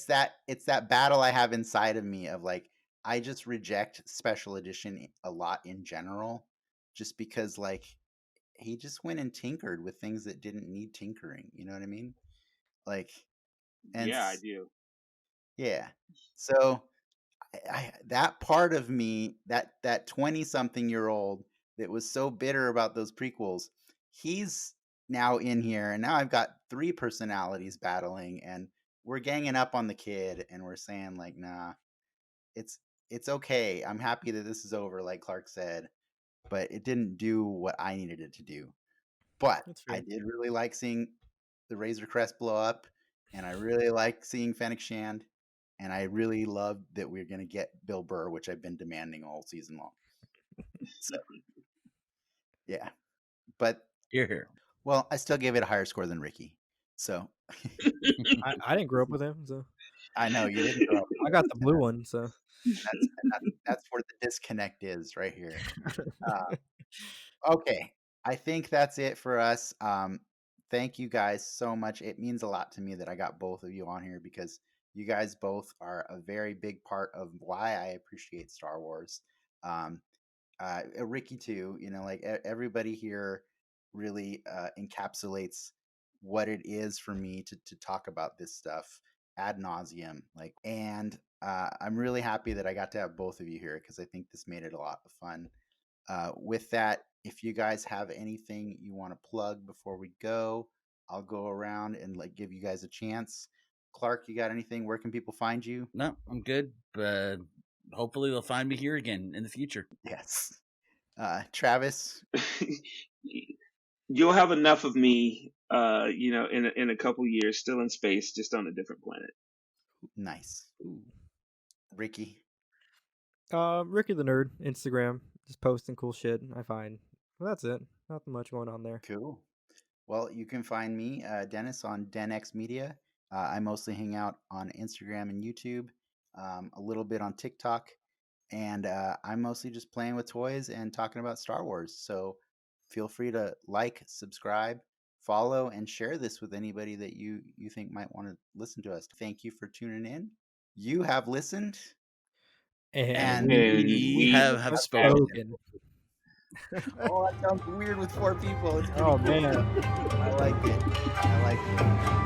Speaker 1: that battle I have inside of me of like I just reject special edition a lot in general, just because like he just went and tinkered with things that didn't need tinkering. You know what I mean? Like, and
Speaker 4: Yeah, I do.
Speaker 1: yeah. So that part of me, that 20-something-year-old that was so bitter about those prequels, he's now in here, and now I've got three personalities battling, and we're ganging up on the kid, and we're saying like, nah, it's okay. I'm happy that this is over, like Clark said, but it didn't do what I needed it to do. But
Speaker 2: that's
Speaker 1: I
Speaker 2: fair.
Speaker 1: did really like seeing the Razor Crest blow up, and I really like seeing Fennec Shand, and I really loved that we're going to get Bill Burr, which I've been demanding all season long. So, yeah. But,
Speaker 3: Here.
Speaker 1: well, I still gave it a higher score than Ricky. So,
Speaker 2: I didn't grow up with him, so
Speaker 1: I know you didn't grow up.
Speaker 2: I got the blue one. So
Speaker 1: That's where the disconnect is right here. Okay. I think that's it for us. Thank you guys so much. It means a lot to me that I got both of you on here because you guys both are a very big part of why I appreciate Star Wars. Ricky too, you know, like everybody here really encapsulates what it is for me to talk about this stuff ad nauseum. Like, and I'm really happy that I got to have both of you here because I think this made it a lot of fun. With that, if you guys have anything you want to plug before we go, I'll go around and like give you guys a chance. Clark, you got anything? Where can people find you?
Speaker 3: No, I'm good. But hopefully they'll find me here again in the future.
Speaker 1: Yes. Travis?
Speaker 4: You'll have enough of me, in a couple years, still in space, just on a different planet.
Speaker 1: Nice. Ooh. Ricky?
Speaker 2: Ricky the Nerd, Instagram, just posting cool shit I find. Well, that's it. Nothing much going on there.
Speaker 1: Cool. Well, you can find me, Dennis, on DenX Media. I mostly hang out on Instagram and YouTube, a little bit on TikTok, and I'm mostly just playing with toys and talking about Star Wars. So feel free to like, subscribe, follow, and share this with anybody that you think might want to listen to us. Thank you for tuning in. You have listened.
Speaker 2: And
Speaker 3: we have spoken.
Speaker 1: Oh, that sounds weird with 4 people. It's pretty
Speaker 2: Oh
Speaker 1: cool.
Speaker 2: man.
Speaker 1: I like it.